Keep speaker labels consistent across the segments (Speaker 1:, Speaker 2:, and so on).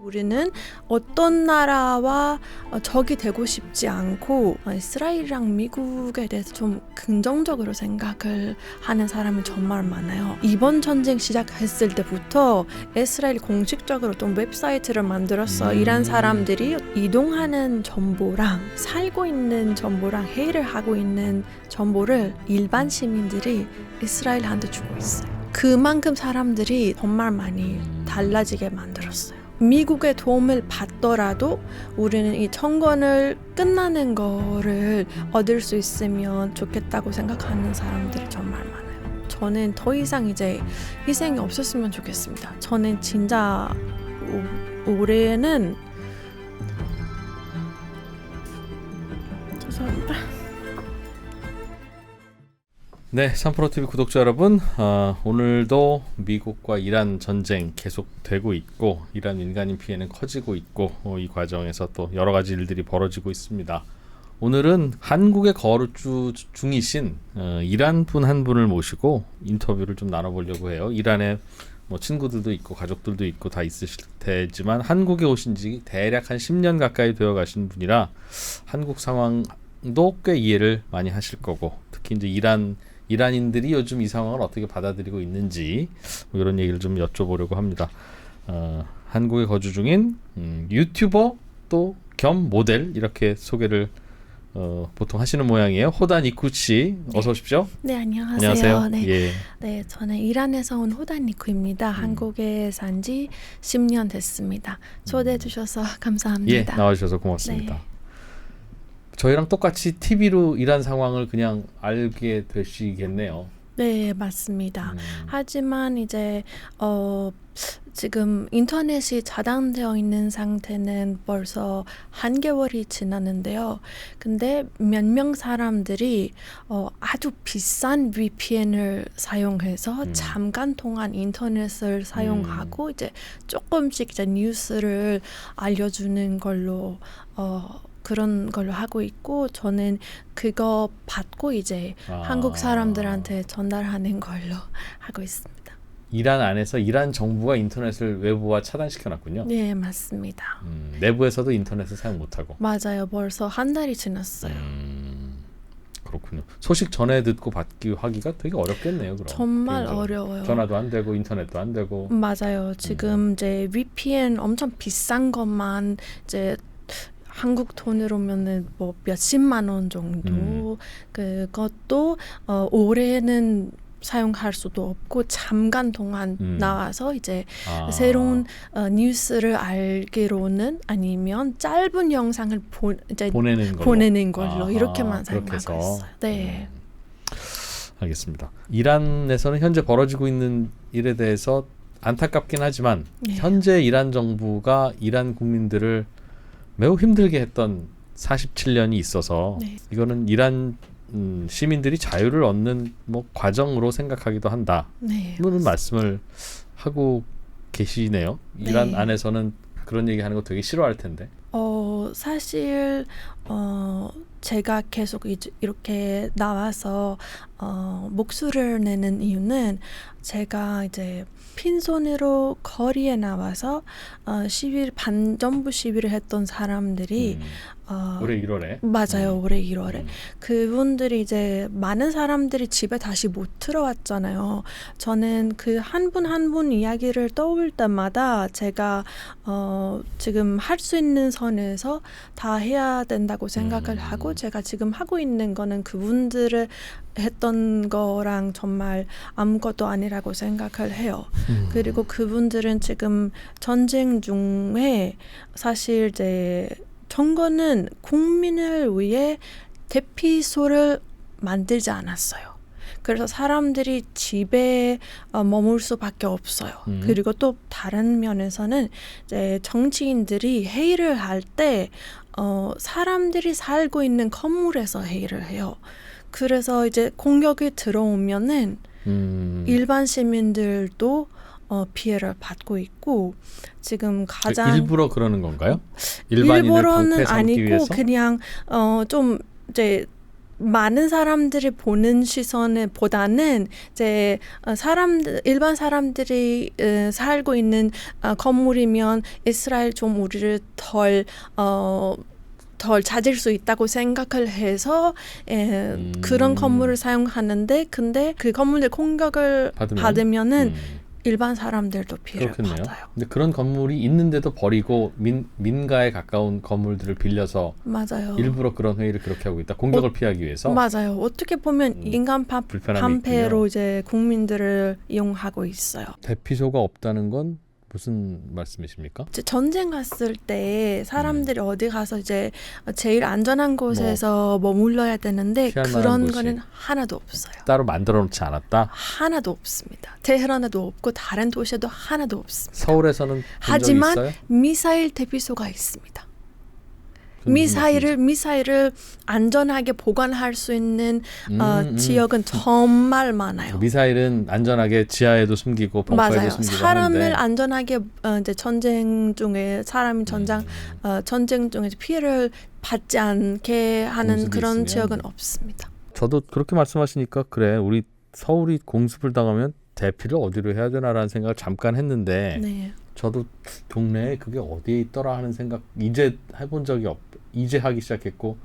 Speaker 1: 우리는 어떤 나라와 적이 되고 싶지 않고 이스라엘이랑 미국에 대해서 좀 긍정적으로 생각을 하는 사람이 정말 많아요. 이번 전쟁 시작했을 때부터 이스라엘이 공식적으로 좀 웹사이트를 만들었어. 이란 사람들이 이동하는 정보랑 살고 있는 정보랑 회의를 하고 있는 정보를 일반 시민들이 이스라엘한테 주고 있어요. 그만큼 사람들이 정말 많이 달라지게 만들었어요. 미국의 도움을 받더라도 우리는 이 청건을 끝나는 거를 얻을 수 있으면 좋겠다고 생각하는 사람들이 정말 많아요. 저는 더 이상 이제 희생이 없었으면 좋겠습니다. 저는 진짜 올해는 죄송합니다.
Speaker 2: 네, 3프로TV 구독자 여러분, 오늘도 미국과 이란 전쟁 계속되고 있고 이란 민간인 피해는 커지고 있고 이 과정에서 또 여러 가지 일들이 벌어지고 있습니다. 오늘은 한국에 거주 중이신 이란 분 한 분을 모시고 인터뷰를 좀 나눠보려고 해요. 이란에 뭐 친구들도 있고 가족들도 있고 다 있으실 테지만 한국에 오신 지 대략 한 10년 가까이 되어 가신 분이라 한국 상황도 꽤 이해를 많이 하실 거고, 특히 이제 이란인들이 요즘 이 상황을 어떻게 받아들이고 있는지 뭐 이런 얘기를 좀 여쭤보려고 합니다. 한국에 거주 중인 유튜버 또 겸 모델 이렇게 소개를 보통 하시는 모양이에요. 호다 니쿠 씨, 어서 오십시오.
Speaker 1: 네, 안녕하세요. 네.
Speaker 2: 예.
Speaker 1: 네, 저는 이란에서 온 호다 니쿠입니다. 한국에 산 지 10년 됐습니다. 초대해 주셔서 감사합니다.
Speaker 2: 예, 나와주셔서 고맙습니다.
Speaker 1: 네.
Speaker 2: 저희랑 똑같이 TV로 이란 상황을 그냥 알게 되시겠네요.
Speaker 1: 네, 맞습니다. 하지만 이제 지금 인터넷이 차단되어 있는 상태는 벌써 한 개월이 지났는데요. 근데 몇 명 사람들이 아주 비싼 VPN을 사용해서 잠깐 동안 인터넷을 사용하고 이제 조금씩 이제 뉴스를 알려주는 걸로 그런 걸로 하고 있고, 저는 그거 받고 이제 한국 사람들한테 전달하는 걸로 하고 있습니다.
Speaker 2: 이란 안에서 이란 정부가 인터넷을 외부와 차단시켜놨군요.
Speaker 1: 네, 맞습니다.
Speaker 2: 내부에서도 인터넷을 사용 못하고.
Speaker 1: 맞아요. 벌써 한 달이 지났어요.
Speaker 2: 그렇군요. 소식 전해 듣고 받기 하기가 되게 어렵겠네요. 그럼
Speaker 1: 정말
Speaker 2: 개인적으로.
Speaker 1: 어려워요.
Speaker 2: 전화도 안 되고 인터넷도 안 되고.
Speaker 1: 맞아요. 지금 이제 VPN 엄청 비싼 것만 이제 한국 돈으로면은 뭐 몇십만 원 정도, 그것도 올해는 사용할 수도 없고 잠깐 동안 나와서 이제 새로운 뉴스를 알기로는 아니면 짧은 영상을 이제 보내는 걸로 이렇게만 사용하고 있어요. 네.
Speaker 2: 알겠습니다. 이란에서는 현재 벌어지고 있는 일에 대해서 안타깝긴 하지만
Speaker 1: 네.
Speaker 2: 현재 이란 정부가 이란 국민들을 매우 힘들게 했던 47년이 있어서
Speaker 1: 네.
Speaker 2: 이거는 이란 시민들이 자유를 얻는 뭐 과정으로 생각하기도 한다.
Speaker 1: 네.
Speaker 2: 이런 말씀을 하고 계시네요. 이란 안에서는 그런 얘기하는 거 되게 싫어할 텐데.
Speaker 1: 사실 제가 계속 이렇게 나와서 목소리를 내는 이유는, 제가 이제 빈손으로 거리에 나와서 반정부 시위를 했던 사람들이
Speaker 2: 올해 1월에
Speaker 1: 맞아요. 올해 1월에 그분들이 이제 많은 사람들이 집에 다시 못 들어왔잖아요. 저는 그 한 분 한 분 이야기를 떠올 때마다 제가 지금 할 수 있는 선에서 다 해야 된다고 생각을 하고, 제가 지금 하고 있는 거는 그분들을 했던 거랑 정말 아무것도 아니라고 생각을 해요. 그리고 그분들은 지금 전쟁 중에 사실 이제 정권은 국민을 위해 대피소를 만들지 않았어요. 그래서 사람들이 집에 머물 수밖에 없어요. 그리고 또 다른 면에서는 이제 정치인들이 회의를 할 때 사람들이 살고 있는 건물에서 회의를 해요. 그래서 이제 공격이 들어오면은 일반 시민들도 피해를 받고 있고, 지금 가장
Speaker 2: 일부러 그러는 건가요? 일반인을
Speaker 1: 일부러는
Speaker 2: 방패 삼기
Speaker 1: 아니고
Speaker 2: 위해서?
Speaker 1: 그냥 좀 이제 많은 사람들이 보는 시선에 보다는 이제 일반 사람들이 살고 있는 건물이면 이스라엘 좀 우리를 덜 찾을 수 있다고 생각을 해서 그런 건물을 사용하는데, 근데 그 건물들 공격을 받으면은 일반 사람들도 피해를
Speaker 2: 그렇겠네요.
Speaker 1: 받아요.
Speaker 2: 근데 그런 건물이 있는데도 버리고 민가에 가까운 건물들을 빌려서
Speaker 1: 맞아요.
Speaker 2: 일부러 그런 회의를 그렇게 하고 있다. 공격을 피하기 위해서.
Speaker 1: 맞아요. 어떻게 보면 인간 반패로 이제 국민들을 이용하고 있어요.
Speaker 2: 대피소가 없다는 건 무슨 말씀이십니까?
Speaker 1: 이제 전쟁 갔을 때 사람들이 어디 가서 이제 제일 안전한 곳에서 머물러야 되는데 그런 거는 하나도 없어요.
Speaker 2: 따로 만들어 놓지 않았다?
Speaker 1: 하나도 없습니다. 테헤란에도 없고 다른 도시에도 하나도 없습니다.
Speaker 2: 서울에서는 본 적이
Speaker 1: 하지만
Speaker 2: 있어요?
Speaker 1: 미사일 대피소가 있습니다. 미사일을 안전하게 보관할 수 있는 지역은 정말 많아요.
Speaker 2: 미사일은 안전하게 지하에도 숨기고 벙커에도
Speaker 1: 맞아요.
Speaker 2: 숨기고
Speaker 1: 사람을
Speaker 2: 하는데
Speaker 1: 안전하게 이제 전쟁 중에 전쟁 중에 피해를 받지 않게 하는 그런 지역은 없습니다.
Speaker 2: 저도 그렇게 말씀하시니까 그래, 우리 서울이 공습을 당하면 대피를 어디로 해야 되나라는 생각을 잠깐 했는데
Speaker 1: 네.
Speaker 2: 저도 동네에 그게 어디에 있더라 하는 생각 이제 해본 적이 이제 하기 시작했고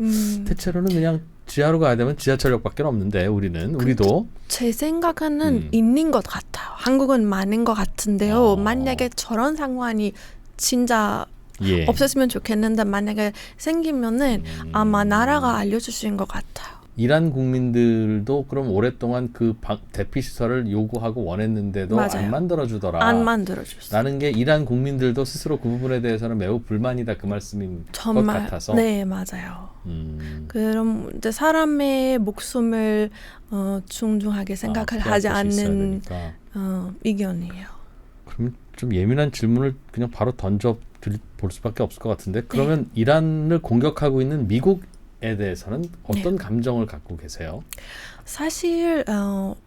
Speaker 2: 대체로는 그냥 지하로 가야 되면 지하철역밖에 없는데 우리도
Speaker 1: 제 생각에는 있는 것 같아요. 한국은 많은 것 같은데요. 만약에 저런 상황이 진짜 없었으면 좋겠는데 만약에 생기면은 아마 나라가 알려주신 것 같아요.
Speaker 2: 이란 국민들도 그럼 오랫동안 그 대피 시설을 요구하고 원했는데도
Speaker 1: 맞아요.
Speaker 2: 안 만들어주더라.
Speaker 1: 안 만들어줬어요.
Speaker 2: 라는 게 이란 국민들도 스스로 그 부분에 대해서는 매우 불만이다 그 말씀인
Speaker 1: 정말,
Speaker 2: 것 같아서.
Speaker 1: 네, 맞아요. 그럼 이제 사람의 목숨을 중중하게 생각을 하지 않는 의견이에요.
Speaker 2: 그럼 좀 예민한 질문을 그냥 바로 볼 수밖에 없을 것 같은데 그러면 이란을 공격하고 있는 미국에 대해서는 어떤 감정을 갖고 계세요?
Speaker 1: 사실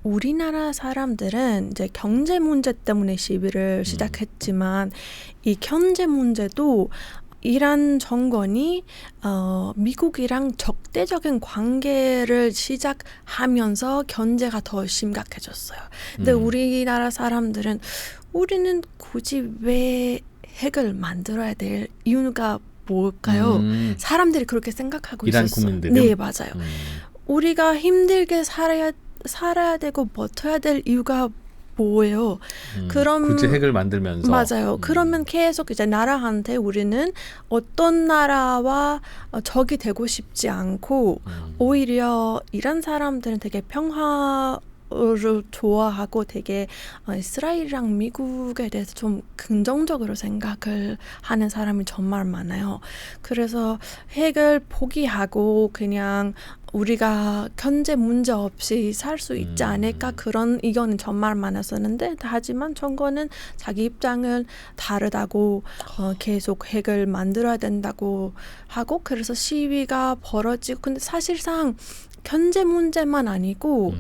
Speaker 1: 우리나라 사람들은 이제 경제 문제 때문에 시위를 시작했지만 이 경제 문제도 이란 정권이 미국이랑 적대적인 관계를 시작하면서 경제가 더 심각해졌어요. 근데 우리나라 사람들은 우리는 굳이 왜 핵을 만들어야 될 이유가 뭘까요? 사람들이 그렇게 생각하고
Speaker 2: 이란
Speaker 1: 있었어요.
Speaker 2: 국민들은?
Speaker 1: 네, 맞아요. 우리가 힘들게 살아야 되고 버텨야 될 이유가 뭐예요? 그럼
Speaker 2: 굳이 핵을 만들면서
Speaker 1: 맞아요. 그러면 계속 이제 나라한테 우리는 어떤 나라와 적이 되고 싶지 않고 오히려 이란 사람들은 되게 평화를 좋아하고 되게 이스라엘이랑 미국에 대해서 좀 긍정적으로 생각을 하는 사람이 정말 많아요. 그래서 핵을 포기하고 그냥 우리가 경제 문제 없이 살 수 있지 않을까 그런 의견은 정말 많았었는데 하지만 정권은 자기 입장을 다르다고 계속 핵을 만들어야 된다고 하고 그래서 시위가 벌어지고 근데 사실상 경제 문제만 아니고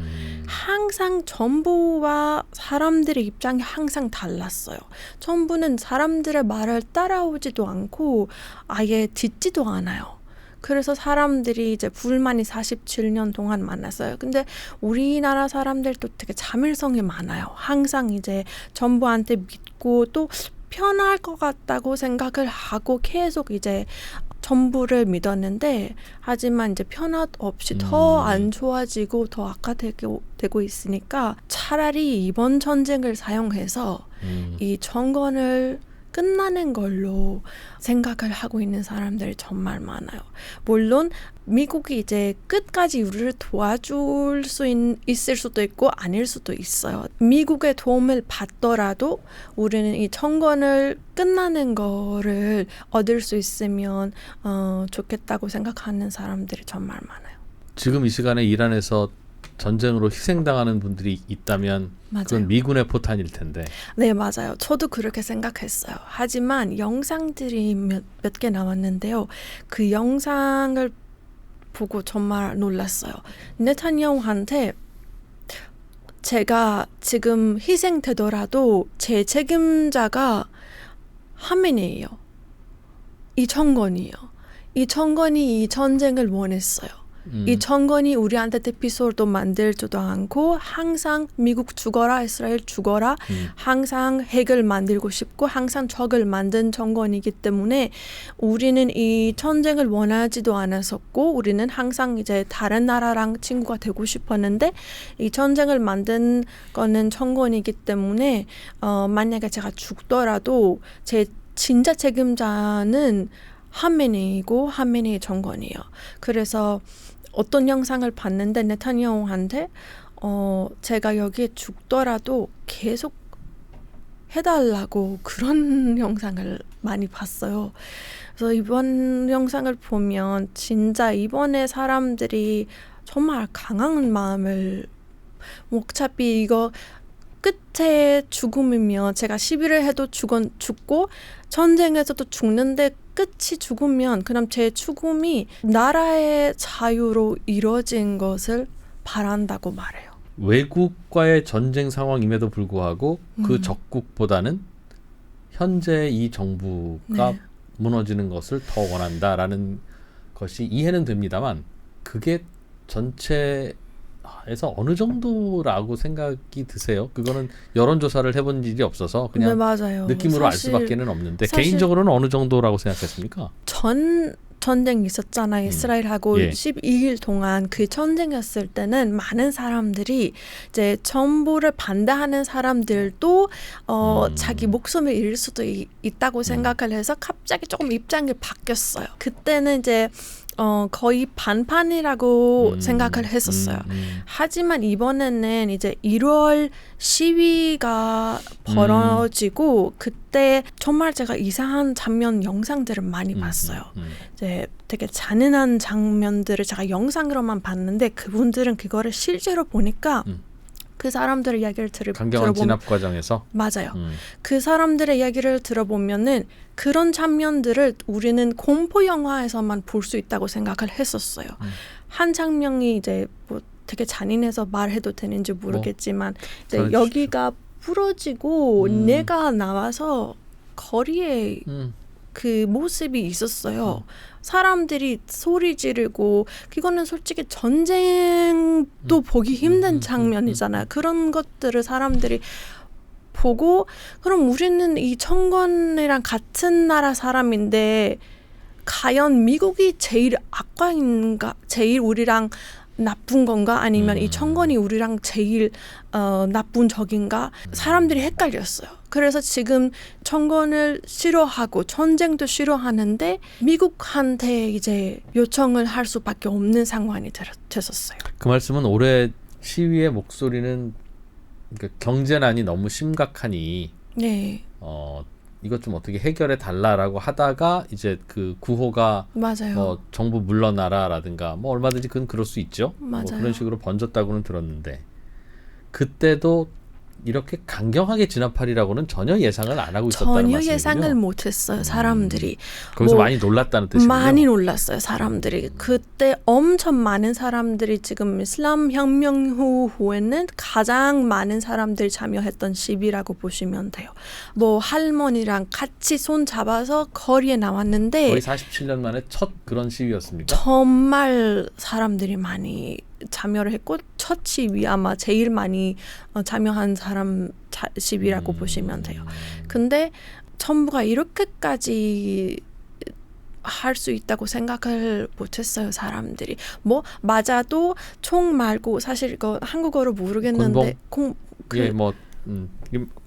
Speaker 1: 항상 정부와 사람들의 입장이 항상 달랐어요. 정부는 사람들의 말을 따라오지도 않고 아예 듣지도 않아요. 그래서 사람들이 이제 불만이 47년 동안 많았어요. 근데 우리나라 사람들도 되게 자밀성이 많아요. 항상 이제 정부한테 믿고 또 편할 것 같다고 생각을 하고 계속 이제 정부를 믿었는데 하지만 이제 편함 없이 더 안 좋아지고 더 악화되고 있으니까 차라리 이번 전쟁을 사용해서 이 정권을 끝나는 걸로 생각을 하고 있는 사람들이 정말 많아요. 물론 미국이 이제 끝까지 우리를 도와줄 수 있을 수도 있고 아닐 수도 있어요. 미국의 도움을 받더라도 우리는 이 정권을 끝나는 거를 얻을 수 있으면 좋겠다고 생각하는 사람들이 정말 많아요.
Speaker 2: 지금 이 시간에 이란에서 전쟁으로 희생당하는 분들이 있다면
Speaker 1: 맞아요.
Speaker 2: 그건 미군의 포탄일 텐데.
Speaker 1: 네, 맞아요. 저도 그렇게 생각했어요. 하지만 영상들이 몇 개 나왔는데요. 그 영상을 보고 정말 놀랐어요. 네타냐후한테 제가 지금 희생되더라도 제 책임자가 하메네이예요. 이 정권이에요. 이 정권이 이 전쟁을 원했어요. 이 정권이 우리한테 대피소도 만들지도 않고 항상 미국 죽어라, 이스라엘 죽어라, 항상 핵을 만들고 싶고 항상 적을 만든 정권이기 때문에 우리는 이 전쟁을 원하지도 않았었고 우리는 항상 이제 다른 나라랑 친구가 되고 싶었는데 이 전쟁을 만든 거는 정권이기 때문에 만약에 제가 죽더라도 제 진짜 책임자는 하메네이고 하메네이 정권이에요. 그래서 어떤 영상을 봤는데 네타냐후한테 제가 여기에 죽더라도 계속 해달라고 그런 영상을 많이 봤어요. 그래서 이번 영상을 보면 진짜 이번에 사람들이 정말 강한 마음을 어차피 이거 끝에 죽음이면 제가 시비를 해도 죽고 전쟁에서도 죽는데 끝이 죽으면 그럼 제 죽음이 나라의 자유로 이루어진 것을 바란다고 말해요.
Speaker 2: 외국과의 전쟁 상황임에도 불구하고 그 적국보다는 현재 이 정부가
Speaker 1: 네.
Speaker 2: 무너지는 것을 더 원한다라는 것이 이해는 됩니다만 그게 전체에서 어느 정도라고 생각이 드세요? 그거는 여론조사를 해본 일이 없어서 그냥
Speaker 1: 네, 맞아요.
Speaker 2: 느낌으로 알
Speaker 1: 사실
Speaker 2: 수밖에는 없는데
Speaker 1: 사실
Speaker 2: 개인적으로는 어느 정도라고 생각했습니까?
Speaker 1: 전쟁이 있었잖아요. 이스라엘하고
Speaker 2: 예.
Speaker 1: 12일 동안 그 전쟁이었을 때는 많은 사람들이 이제 정부를 반대하는 사람들도 자기 목숨을 잃을 수도 있다고 생각을 해서 갑자기 조금 입장이 바뀌었어요. 그때는 이제 거의 반반이라고 생각을 했었어요. 하지만 이번에는 이제 1월 시위가 벌어지고 그때 정말 제가 이상한 장면 영상들을 많이 봤어요. 이제 되게 잔인한 장면들을 제가 영상으로만 봤는데 그분들은 그거를 실제로 보니까 그 사람들의 이야기를
Speaker 2: 강경한
Speaker 1: 들어보면
Speaker 2: 진압 과정에서
Speaker 1: 맞아요. 그 사람들의 이야기를 들어보면은 그런 장면들을 우리는 공포 영화에서만 볼 수 있다고 생각을 했었어요. 한 장면이 이제 뭐 되게 잔인해서 말해도 되는지 모르겠지만 이제 여기가 부러지고 내가 나와서 거리에 그 모습이 있었어요. 사람들이 소리 지르고 그거는 솔직히 전쟁도 보기 힘든 장면이잖아요. 그런 것들을 사람들이 보고 그럼 우리는 이 정권이랑 같은 나라 사람인데 과연 미국이 제일 악과인가? 제일 우리랑 나쁜 건가? 아니면 이 정권이 우리랑 제일 나쁜 적인가? 사람들이 헷갈렸어요. 그래서 지금 정권을 싫어하고 전쟁도 싫어하는데 미국한테 이제 요청을 할 수밖에 없는 상황이 됐었어요.
Speaker 2: 그 말씀은 올해 시위의 목소리는 그러니까 경제난이 너무 심각하니
Speaker 1: 네.
Speaker 2: 이것 좀 어떻게 해결해 달라라고 하다가 이제 그 구호가
Speaker 1: 맞아요.
Speaker 2: 뭐 정부 물러나라라든가 뭐 얼마든지 그건 그럴 수 있죠. 뭐
Speaker 1: 맞아요.
Speaker 2: 그런 식으로 번졌다고는 들었는데 그때도 이렇게 강경하게 진압하리라고는 전혀 예상을 안 하고 있었다는
Speaker 1: 전혀
Speaker 2: 말씀이군요.
Speaker 1: 예상을 못했어요. 사람들이.
Speaker 2: 거기서
Speaker 1: 뭐
Speaker 2: 많이 놀랐다는 뜻이군요.
Speaker 1: 많이 놀랐어요. 사람들이. 그때 엄청 많은 사람들이 지금 이슬람 혁명 후에는 가장 많은 사람들이 참여했던 시위라고 보시면 돼요. 뭐 할머니랑 같이 손 잡아서 거리에 나왔는데
Speaker 2: 거의 47년 만에 첫 그런 시위였습니까?
Speaker 1: 정말 사람들이 많이 참여를 했고 첫 시위 아마 제일 많이 참여한 사람 시위라고 보시면 돼요. 근데 정부가 이렇게까지 할 수 있다고 생각을 못했어요. 사람들이. 뭐 맞아도 총 말고 사실 이거 한국어로 모르겠는데
Speaker 2: 예, 뭐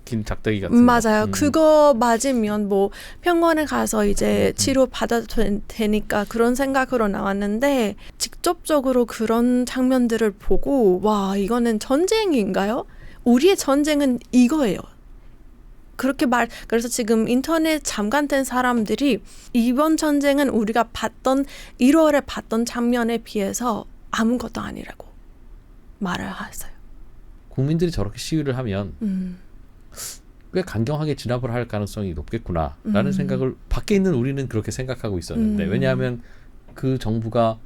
Speaker 2: 긴 작대기 같은
Speaker 1: 맞아요.
Speaker 2: 거.
Speaker 1: 그거 맞으면 뭐 병원에 가서 이제 치료 받아도 되니까 그런 생각으로 나왔는데 직접적으로 그런 장면들을 보고 와 이거는 전쟁인가요? 우리의 전쟁은 이거예요. 그래서 지금 인터넷 잠깐 된 사람들이 이번 전쟁은 우리가 봤던 1월에 봤던 장면에 비해서 아무것도 아니라고 말을 하세요.
Speaker 2: 국민들이 저렇게 시위를 하면 꽤 강경하게 진압을 할 가능성이 높겠구나라는 생각을 밖에 있는 우리는 그렇게 생각하고 있었는데 왜냐하면 그 정부가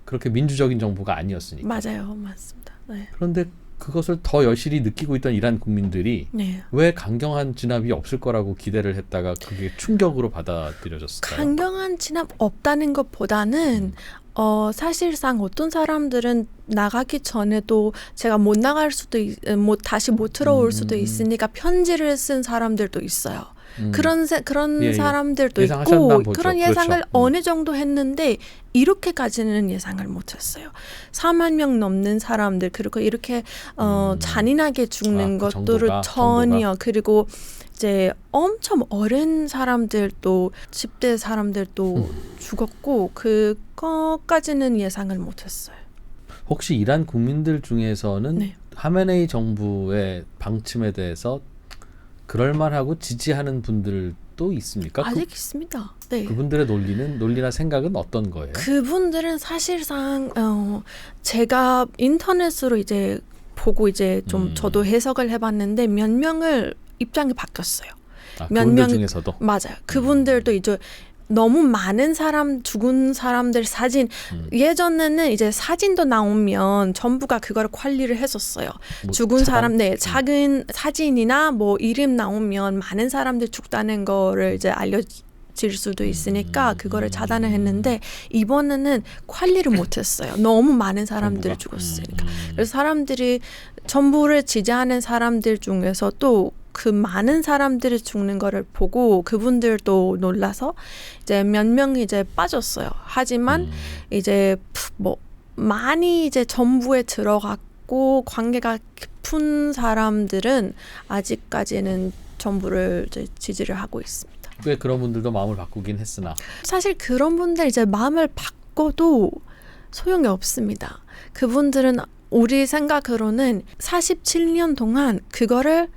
Speaker 2: 그렇게 민주적인 정부가 아니었으니까.
Speaker 1: 맞아요. 맞습니다. 네.
Speaker 2: 그런데 그것을 더 여실히 느끼고 있던 이란 국민들이
Speaker 1: 네.
Speaker 2: 왜 강경한 진압이 없을 거라고 기대를 했다가 그게 충격으로 받아들여졌을까요?
Speaker 1: 강경한 진압 없다는 것보다는 사실상 어떤 사람들은 나가기 전에도 제가 못 나갈 수도 다시 못 들어올 수도 있으니까 편지를 쓴 사람들도 있어요. 그런
Speaker 2: 예, 예.
Speaker 1: 사람들도
Speaker 2: 예상하셨나
Speaker 1: 있고
Speaker 2: 보죠.
Speaker 1: 그런 예상을
Speaker 2: 그렇죠.
Speaker 1: 어느 정도 했는데 이렇게까지는 예상을 못했어요. 4만 명 넘는 사람들 그리고 이렇게 잔인하게 죽는
Speaker 2: 그
Speaker 1: 것들을
Speaker 2: 정도가?
Speaker 1: 전혀 그리고 이제 엄청 어린 사람들도 10대 사람들도 죽었고 그거까지는 예상을 못했어요.
Speaker 2: 혹시 이란 국민들 중에서는
Speaker 1: 네.
Speaker 2: 하메네이 정부의 방침에 대해서 그럴만하고 지지하는 분들도 있습니까?
Speaker 1: 아직 있습니다. 네.
Speaker 2: 그분들의 논리나 생각은 어떤 거예요?
Speaker 1: 그분들은 사실상 제가 인터넷으로 이제 보고 이제 좀 저도 해석을 해봤는데 몇 명을 입장이 바뀌었어요.
Speaker 2: 그분들 중에서도?
Speaker 1: 맞아요. 그분들도 이제 너무 많은 사람 죽은 사람들 사진 예전에는 이제 사진도 나오면 정부가 그거를 관리를 했었어요.
Speaker 2: 뭐
Speaker 1: 죽은
Speaker 2: 차단?
Speaker 1: 사람 작은 사진이나 뭐 이름 나오면 많은 사람들 죽다는 거를 이제 알려질 수도 있으니까 그거를 차단을 했는데 이번에는 관리를 못했어요. 너무 많은 사람들이 죽었으니까. 그래서 사람들이 정부를 지지하는 사람들 중에서 또 그 많은 사람들이 죽는 거를 보고 그분들도 놀라서 이제 몇 명이 이제 빠졌어요. 하지만 이제 뭐 많이 이제 정부에 들어갔고 관계가 깊은 사람들은 아직까지는 정부를 이제 지지를 하고 있습니다.
Speaker 2: 꽤 그런 분들도 마음을 바꾸긴 했으나
Speaker 1: 사실 그런 분들 이제 마음을 바꿔도 소용이 없습니다. 그분들은 우리 생각으로는 47년 동안 그거를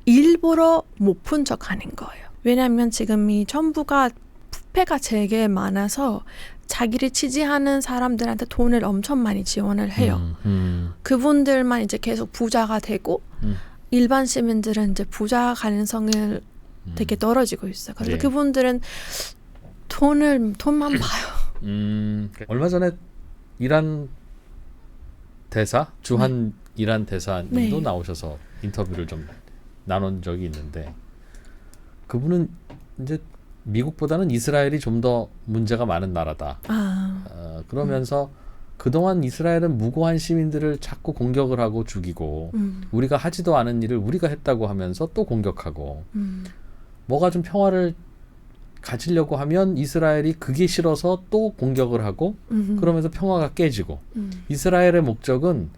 Speaker 1: 일부러 못 푼 척하는 거예요. 왜냐하면 지금 이 정부가 부패가 되게 많아서 자기를 지지하는 사람들한테 돈을 엄청 많이 지원을 해요. 그분들만 이제 계속 부자가 되고 일반 시민들은 이제 부자 가능성을 되게 떨어지고 있어요. 그래서
Speaker 2: 예.
Speaker 1: 그분들은 돈만 봐요.
Speaker 2: 얼마 전에 이란 대사 주한 이란 대사님도
Speaker 1: 네.
Speaker 2: 나오셔서 인터뷰를 좀 나눈 적이 있는데 그분은 이제 미국보다는 이스라엘이 좀 더 문제가 많은 나라다. 그러면서 그동안 이스라엘은 무고한 시민들을 자꾸 공격을 하고 죽이고 우리가 하지도 않은 일을 우리가 했다고 하면서 또 공격하고 뭐가 좀 평화를 가지려고 하면 이스라엘이 그게 싫어서 또 공격을 하고 그러면서 평화가 깨지고 이스라엘의 목적은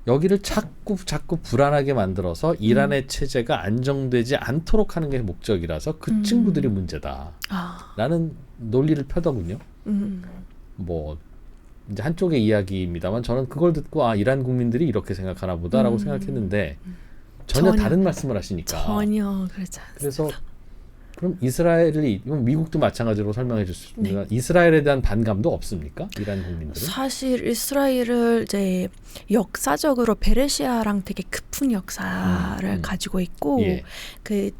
Speaker 2: 여기를 자꾸 불안하게 만들어서 이란의 체제가 안정되지 않도록 하는 게 목적이라서 그 친구들이 문제다라는 논리를 펴더군요. 뭐 이제 한쪽의 이야기입니다만 저는 그걸 듣고 이란 국민들이 이렇게 생각하나 보다라고 생각했는데 전혀 다른 말씀을 하시니까
Speaker 1: 전혀 그렇지 않습니다.
Speaker 2: 그래서 그럼 이스라엘이 이건 미국도 마찬가지로 설명해 주시면 이스라엘에 대한 반감도 없습니까? 이란 국민들은?
Speaker 1: 사실 이스라엘을 이제 역사적으로 페르시아랑 되게 깊은 역사를 가지고 있고 그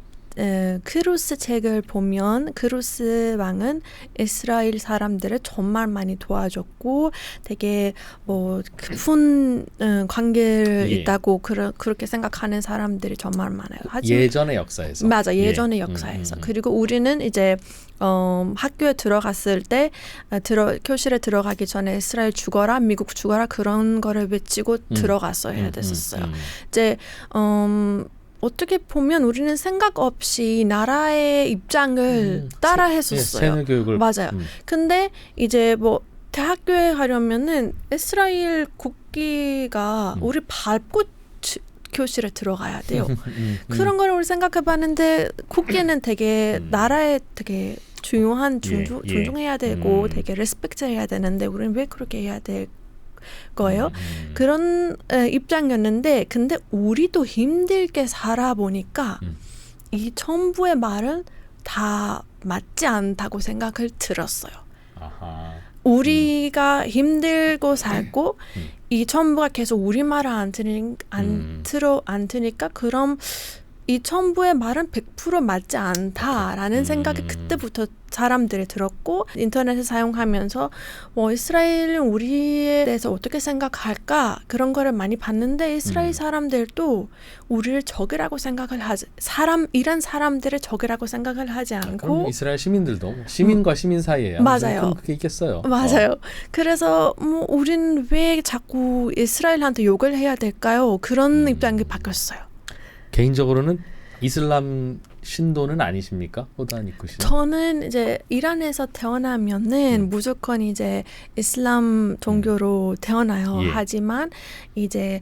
Speaker 1: 크루스 책을 보면 크루스 왕은 이스라엘 사람들을 정말 많이 도와줬고 되게 뭐 깊은 관계를 있다고 그렇게 생각하는 사람들이 정말 많아요.
Speaker 2: 예전의 역사에서.
Speaker 1: 맞아. 예전의 역사에서. 그리고 우리는 이제 학교에 들어갔을 때 교실에 들어가기 전에 이스라엘 죽어라, 미국 죽어라 그런 거를 외치고 들어갔어야 됐었어요. 이제 어떻게 보면 우리는 생각 없이 나라의 입장을 따라 했었어요.
Speaker 2: 세뇌 교육을.
Speaker 1: 맞아요. 근데 이제 뭐 대학교에 가려면은 이스라엘 국기가 우리 밟고 교실에 들어가야 돼요. 그런 걸 우리 생각해봤는데 국기는 되게 나라에 되게 중요한 존중해야 되고 되게 리스펙트해야 되는데 우리는 왜 그렇게 해야 될 거예요? 그런 입장이었는데 근데 우리도 힘들게 살아보니까 이 정부의 말은 다 맞지 않다고 생각을 들었어요. 우리가 힘들고 살고 이 정부가 계속 우리 말을 안 들으니까 그럼 이 정부의 말은 100% 맞지 않다라는 생각이 그때부터 사람들이 들었고 인터넷을 사용하면서 뭐 이스라엘은 우리에 대해서 어떻게 생각할까 그런 거를 많이 봤는데 이스라엘 사람들도 우리를 적이라고 생각을 하지 이란 사람들을 적이라고 생각을 하지 않고
Speaker 2: 그럼 이스라엘 시민들도 시민과 시민 사이에
Speaker 1: 맞아요.
Speaker 2: 그럼 그게 있겠어요.
Speaker 1: 맞아요. 그래서 뭐 우린 왜 자꾸 이스라엘한테 욕을 해야 될까요? 그런 입장이 바뀌었어요.
Speaker 2: 개인적으로는 이슬람 신도는 아니십니까? 호다니쿠 씨는?
Speaker 1: 저는 이제 이란에서 태어나면은 무조건 이제 이슬람 종교로 태어나요.
Speaker 2: 예.
Speaker 1: 하지만 이제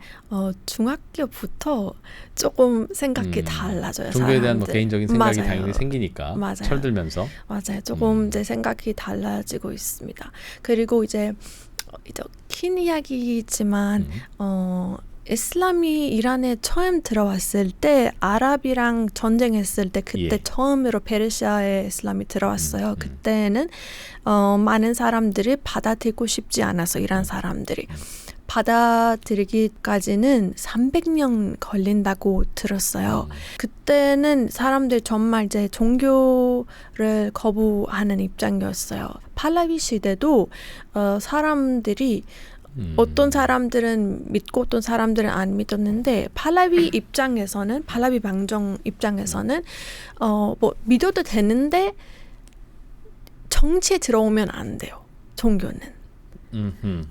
Speaker 1: 중학교부터 조금 생각이 달라져요.
Speaker 2: 종교에 대한 뭐
Speaker 1: 사람들.
Speaker 2: 개인적인 생각이
Speaker 1: 맞아요.
Speaker 2: 당연히 생기니까
Speaker 1: 맞아요.
Speaker 2: 철들면서
Speaker 1: 맞아요. 조금 이제 생각이 달라지고 있습니다. 그리고 이제 긴 이야기지만 이슬람이 이란에 처음 들어왔을 때 아랍이랑 전쟁했을 때 그때
Speaker 2: 예.
Speaker 1: 처음으로 페르시아에 이슬람이 들어왔어요. 그때는 많은 사람들이 받아들이고 싶지 않아서 이란 사람들이 받아들이기까지는 300년 걸린다고 들었어요. 그때는 사람들 정말 이제 종교를 거부하는 입장이었어요. 팔라비 시대도 사람들이 어떤 사람들은 믿고 어떤 사람들은 안 믿었는데 팔라비 입장에서는 팔라비 왕정 입장에서는 뭐 믿어도 되는데 정치에 들어오면 안 돼요.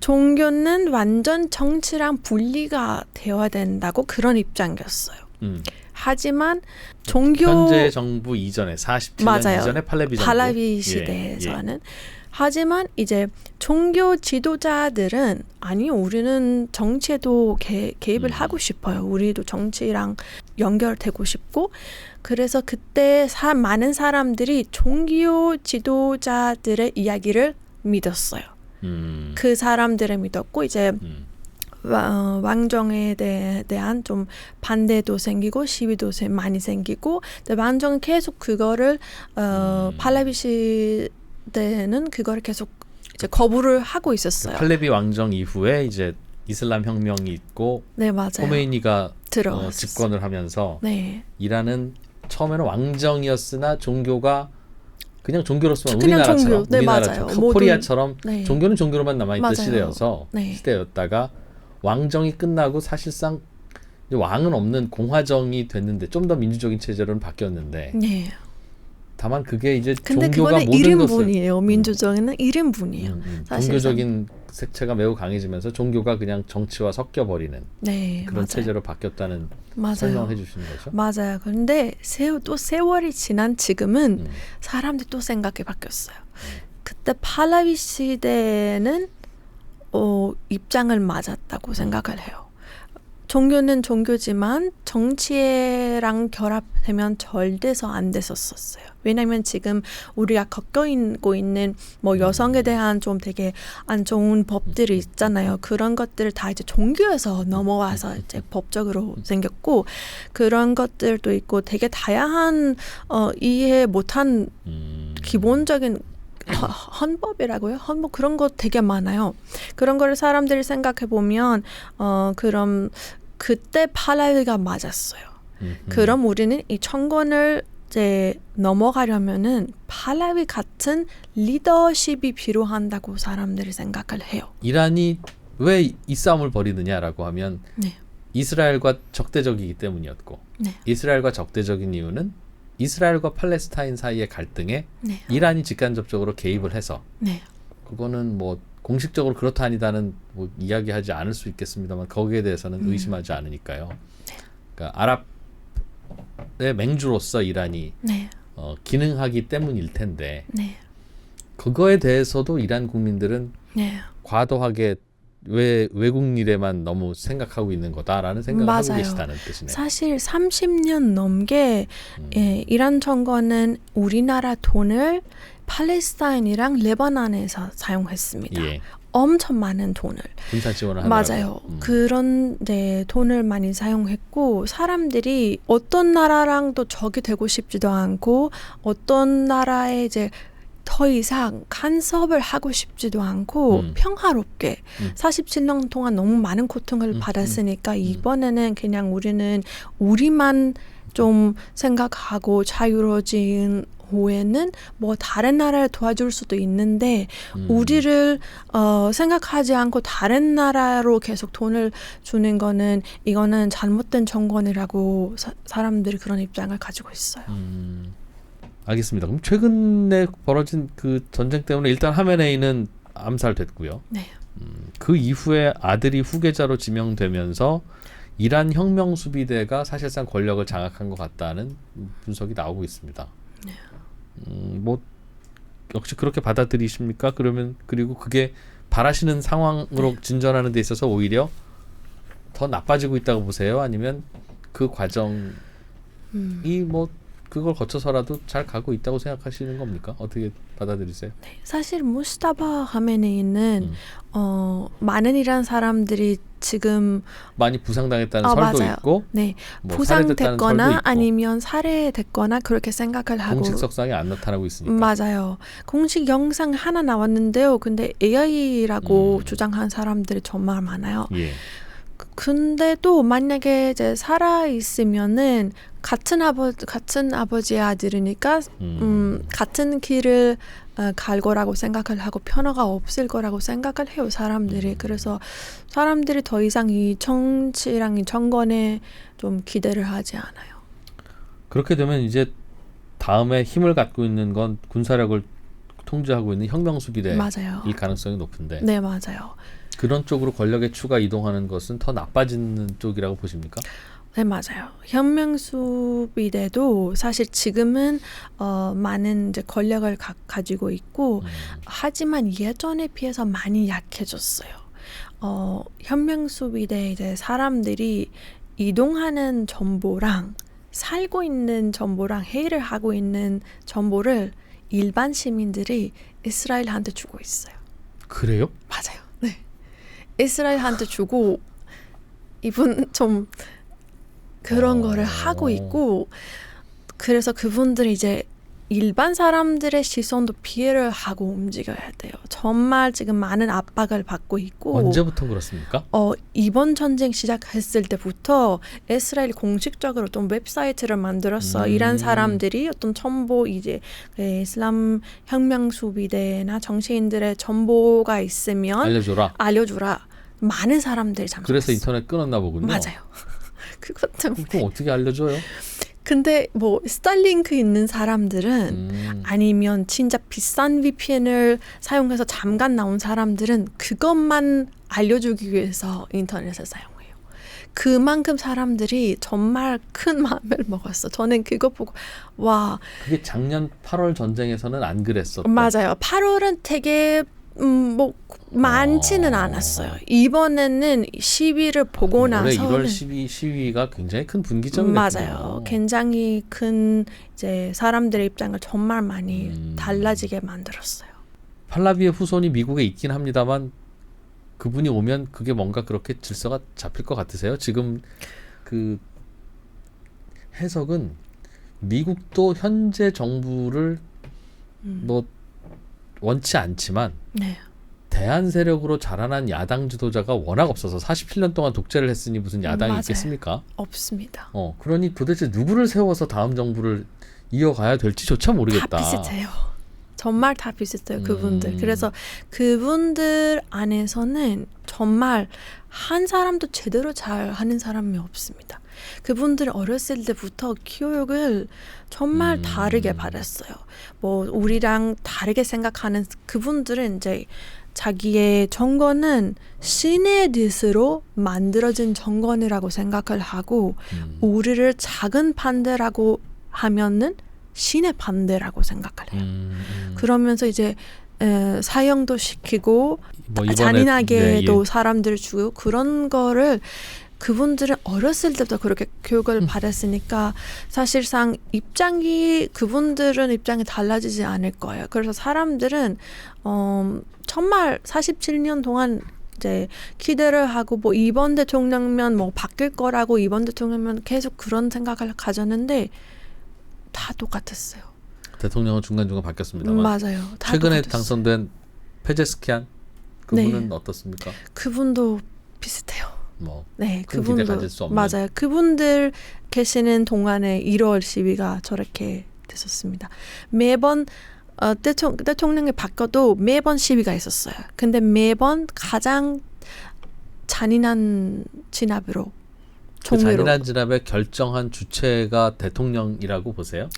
Speaker 1: 종교는 완전 정치랑 분리가 되어야 된다고 그런 입장이었어요. 하지만 종교
Speaker 2: 현재 정부 이전에 47년
Speaker 1: 맞아요.
Speaker 2: 이전에 팔레비 정부
Speaker 1: 팔라비 시대에서는 하지만 이제 종교 지도자들은 아니 우리는 정치에도 개입을 하고 싶어요. 우리도 정치랑 연결되고 싶고 그래서 그때 많은 사람들이 종교 지도자들의 이야기를 믿었어요. 그 사람들을 믿었고 이제 왕정에 대한 좀 반대도 생기고 시위도 많이 생기고 근데 왕정은 계속 그거를 팔라비 시대는 그거를 계속 이제 거부를 하고 있었어요.
Speaker 2: 팔레비 왕정 이후에 이제 이슬람 혁명이 있고
Speaker 1: 네, 맞아요.
Speaker 2: khomeini가
Speaker 1: 들어왔었어요.
Speaker 2: 집권을 하면서
Speaker 1: 네.
Speaker 2: 이란은 처음에는 왕정이었으나 종교가 그냥 종교로서만
Speaker 1: 그냥
Speaker 2: 우리나라처럼
Speaker 1: 종교. 네,
Speaker 2: 우리나라처럼
Speaker 1: 맞아요.
Speaker 2: 코리아처럼
Speaker 1: 네.
Speaker 2: 종교는 종교로만 남아있던
Speaker 1: 맞아요.
Speaker 2: 시대여서
Speaker 1: 네.
Speaker 2: 시대였다가 왕정이 끝나고 사실상 이제 왕은 없는 공화정이 됐는데 좀 더 민주적인 체제로는 바뀌었는데
Speaker 1: 네.
Speaker 2: 다만 그게 이제
Speaker 1: 근데
Speaker 2: 종교가
Speaker 1: 그거는
Speaker 2: 모든 것을
Speaker 1: 1인분이에요. 민주적은 1인분이에요. 사실상.
Speaker 2: 종교적인 색채가 매우 강해지면서 종교가 그냥 정치와 섞여버리는
Speaker 1: 네,
Speaker 2: 그런
Speaker 1: 맞아요.
Speaker 2: 체제로 바뀌었다는
Speaker 1: 맞아요.
Speaker 2: 설명해 주시는 거죠?
Speaker 1: 맞아요. 그런데 또 세월이 지난 지금은 사람들이 또 생각이 바뀌었어요. 그때 팔라비 시대는 입장을 맞았다고 생각을 해요. 종교는 종교지만 정치랑 결합되면 절대서 안 됐었어요. 왜냐하면 지금 우리가 겪고 있는 뭐 여성에 대한 좀 되게 안 좋은 법들이 있잖아요. 그런 것들을 다 이제 종교에서 넘어와서 이제 법적으로 생겼고 그런 것들도 있고 되게 다양한 이해 못한 기본적인 헌법이라고요? 헌법 그런 거 되게 많아요. 그런 거를 사람들이 생각해 보면 그럼 그때 팔라비가 맞았어요. 그럼 우리는 이 청건을 이제 넘어가려면은 팔라비 같은 리더십이 필요한다고 사람들이 생각을 해요.
Speaker 2: 이란이 왜 이 싸움을 벌이느냐라고 하면
Speaker 1: 네.
Speaker 2: 이스라엘과 적대적이기 때문이었고
Speaker 1: 네.
Speaker 2: 이스라엘과 적대적인 이유는 이스라엘과 팔레스타인 사이의 갈등에
Speaker 1: 네.
Speaker 2: 이란이 직간접적으로 개입을 해서
Speaker 1: 네.
Speaker 2: 그거는 뭐 공식적으로 그렇다 아니다는 뭐 이야기하지 않을 수 있겠습니다만 거기에 대해서는 의심하지 않으니까요. 그러니까 아랍의 맹주로서 이란이
Speaker 1: 네.
Speaker 2: 기능하기 때문일 텐데
Speaker 1: 네.
Speaker 2: 그거에 대해서도 이란 국민들은
Speaker 1: 네.
Speaker 2: 과도하게 왜 외국 일에만 너무 생각하고 있는 거다라는 생각을 하고
Speaker 1: 맞아요.
Speaker 2: 계시다는 뜻이네요.
Speaker 1: 사실 30년 넘게 이란 정권은 우리나라 돈을 팔레스타인이랑 레바논에서 사용했습니다.
Speaker 2: 예.
Speaker 1: 엄청 많은 돈을.
Speaker 2: 군사 지원을 하더라고요.
Speaker 1: 맞아요. 그런 돈을 많이 사용했고 사람들이 어떤 나라랑도 적이 되고 싶지도 않고 어떤 나라에 이제 더 이상 간섭을 하고 싶지도 않고 평화롭게 47년 동안 너무 많은 고통을 받았으니까 이번에는 그냥 우리는 우리만 좀 생각하고 자유로워진 후에는 뭐 다른 나라를 도와줄 수도 있는데 우리를 생각하지 않고 다른 나라로 계속 돈을 주는 거는 이거는 잘못된 정권이라고 사람들이 그런 입장을 가지고 있어요.
Speaker 2: 알겠습니다. 그럼 최근에 벌어진 그 전쟁 때문에 일단 하메네이는 암살됐고요.
Speaker 1: 네.
Speaker 2: 그 이후에 아들이 후계자로 지명되면서 이란 혁명수비대가 사실상 권력을 장악한 것 같다는 분석이 나오고 있습니다.
Speaker 1: 네.
Speaker 2: 뭐 역시 그렇게 받아들이십니까? 그러면 그리고 그게 바라시는 상황으로 진전하는 데 있어서 오히려 더 나빠지고 있다고 보세요? 아니면 그 과정이 뭐 그걸 거쳐서라도 잘 가고 있다고 생각하시는 겁니까? 어떻게 받아들이세요?
Speaker 1: 네, 사실 무스타바 하메네이는 많은 이란 사람들이 지금
Speaker 2: 많이 부상당했다는 설도
Speaker 1: 맞아요.
Speaker 2: 있고,
Speaker 1: 네,
Speaker 2: 뭐 살해됐다는 설도
Speaker 1: 부상됐거나
Speaker 2: 있고,
Speaker 1: 아니면 살해됐거나 그렇게 생각을 하고
Speaker 2: 공식 석상에 안 나타나고 있으니까.
Speaker 1: 맞아요. 공식 영상 하나 나왔는데요. 근데 AI라고 주장한 사람들이 정말 많아요.
Speaker 2: 예.
Speaker 1: 근데 또 만약에 이제 살아 있으면은 같은 아버지의 아들이니까 같은 길을 갈 거라고 생각을 하고 변화가 없을 거라고 생각을 해요, 사람들이. 그래서 사람들이 더 이상 이 정치랑 이 정권에 좀 기대를 하지 않아요.
Speaker 2: 그렇게 되면 이제 다음에 힘을 갖고 있는 건 군사력을 통제하고 있는 혁명수비대일
Speaker 1: 맞아요.
Speaker 2: 가능성이 높은데
Speaker 1: 네, 맞아요.
Speaker 2: 그런 쪽으로 권력의 추가 이동하는 것은 더 나빠지는 쪽이라고 보십니까?
Speaker 1: 네, 맞아요. 혁명수비대도 사실 지금은 많은 이제 권력을 가지고 있고 하지만 예전에 비해서 많이 약해졌어요. 혁명수비대 이제 사람들이 이동하는 정보랑 살고 있는 정보랑 회의를 하고 있는 정보를 일반 시민들이 이스라엘한테 주고 있어요.
Speaker 2: 그래요?
Speaker 1: 맞아요. 네. 이스라엘한테 주고 이분 좀 그런 거를 하고 있고 그래서 그분들이 이제 일반 사람들의 시선도 피해를 하고 움직여야 돼요. 정말 지금 많은 압박을 받고 있고
Speaker 2: 언제부터 그렇습니까?
Speaker 1: 이번 전쟁 시작했을 때부터 이스라엘 공식적으로 좀 웹사이트를 만들었어. 이란 사람들이 어떤 정보 이제 이슬람 혁명 수비대나 정치인들의 정보가 있으면 알려주라. 많은 사람들이 잠수.
Speaker 2: 그래서 인터넷 끊었나 보군요.
Speaker 1: 맞아요. 그것 때문에.
Speaker 2: 그럼 어떻게 알려줘요?
Speaker 1: 근데 뭐 스타링크 있는 사람들은 아니면 진짜 비싼 VPN을 사용해서 잠깐 나온 사람들은 그것만 알려주기 위해서 인터넷을 사용해요. 그만큼 사람들이 정말 큰 마음을 먹었어. 저는 그거 보고 와.
Speaker 2: 그게 작년 8월 전쟁에서는 안 그랬었던.
Speaker 1: 맞아요. 8월은 되게 뭐 많지는 않았어요. 이번에는 시위를 보고 나서
Speaker 2: 올해 1월 시위가 굉장히 큰 분기점이 됐군요.
Speaker 1: 맞아요. 굉장히 큰 이제 사람들의 입장을 정말 많이 달라지게 만들었어요.
Speaker 2: 팔라비의 후손이 미국에 있긴 합니다만 그분이 오면 그게 뭔가 그렇게 질서가 잡힐 것 같으세요? 지금 그 해석은 미국도 현재 정부를 뭐 원치 않지만
Speaker 1: 네.
Speaker 2: 대한 세력으로 자라난 야당 지도자가 워낙 없어서 47년 동안 독재를 했으니 무슨 야당이
Speaker 1: 맞아요.
Speaker 2: 있겠습니까?
Speaker 1: 없습니다.
Speaker 2: 그러니 도대체 누구를 세워서 다음 정부를 이어가야 될지조차 모르겠다.
Speaker 1: 다 비슷해요. 정말 다 비슷해요. 그분들. 그래서 그분들 안에서는 정말 한 사람도 제대로 잘 하는 사람이 없습니다. 그분들 어렸을 때부터 교육을 정말 다르게 받았어요. 뭐 우리랑 다르게 생각하는 그분들은 이제 자기의 정권은 신의 뜻으로 만들어진 정권이라고 생각을 하고 우리를 작은 반대라고 하면은 신의 반대라고 생각을 해요. 그러면서 이제 사형도 시키고
Speaker 2: 뭐
Speaker 1: 잔인하게도 사람들을 주고 그런 거를 그분들은 어렸을 때부터 그렇게 교육을 받았으니까 사실상 그분들은 입장이 달라지지 않을 거예요. 그래서 사람들은 정말 47년 동안 이제 기대를 하고 뭐 이번 대통령면 뭐 바뀔 거라고 이번 대통령면 계속 그런 생각을 가졌는데 다 똑같았어요.
Speaker 2: 대통령은 중간중간 바뀌었습니다만
Speaker 1: 맞아요. 다
Speaker 2: 최근에
Speaker 1: 똑같았어요.
Speaker 2: 당선된 페제스키안 그분은
Speaker 1: 네.
Speaker 2: 어떻습니까?
Speaker 1: 그분도 비슷해요.
Speaker 2: 뭐
Speaker 1: 네,
Speaker 2: 큰 기대 가질 수 없는.
Speaker 1: 맞아요. 그분들 계시는 동안에 1월 시위가 저렇게 됐었습니다. 매번 대통령이 바뀌어도 매번 시위가 있었어요. 근데 매번 가장 잔인한 진압으로
Speaker 2: 그
Speaker 1: 종류로.
Speaker 2: 잔인한 진압의 결정한 주체가 대통령이라고 보세요?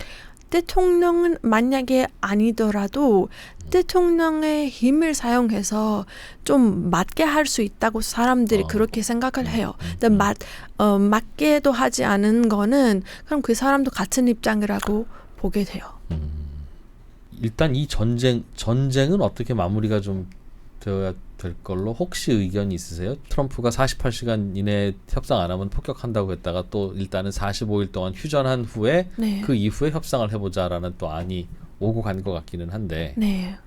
Speaker 1: 대통령은 만약에 아니더라도 대통령의 힘을 사용해서 좀 맞게 할 수 있다고 사람들이 그렇게 생각을 해요. 근데 맞게도 하지 않은 거는 그럼 그 사람도 같은 입장이라고 보게 돼요.
Speaker 2: 일단 이 전쟁은 어떻게 마무리가 좀 되어야 될 걸로 혹시 의견이 있으세요? 트럼프가 48시간 이내에 협상 안 하면 폭격한다고 했다가 또 일단은 45일 동안 휴전한 후에
Speaker 1: 네.
Speaker 2: 그 이후에 협상을 해보자라는 또 안이 오고 간 것 같기는 한데
Speaker 1: 네.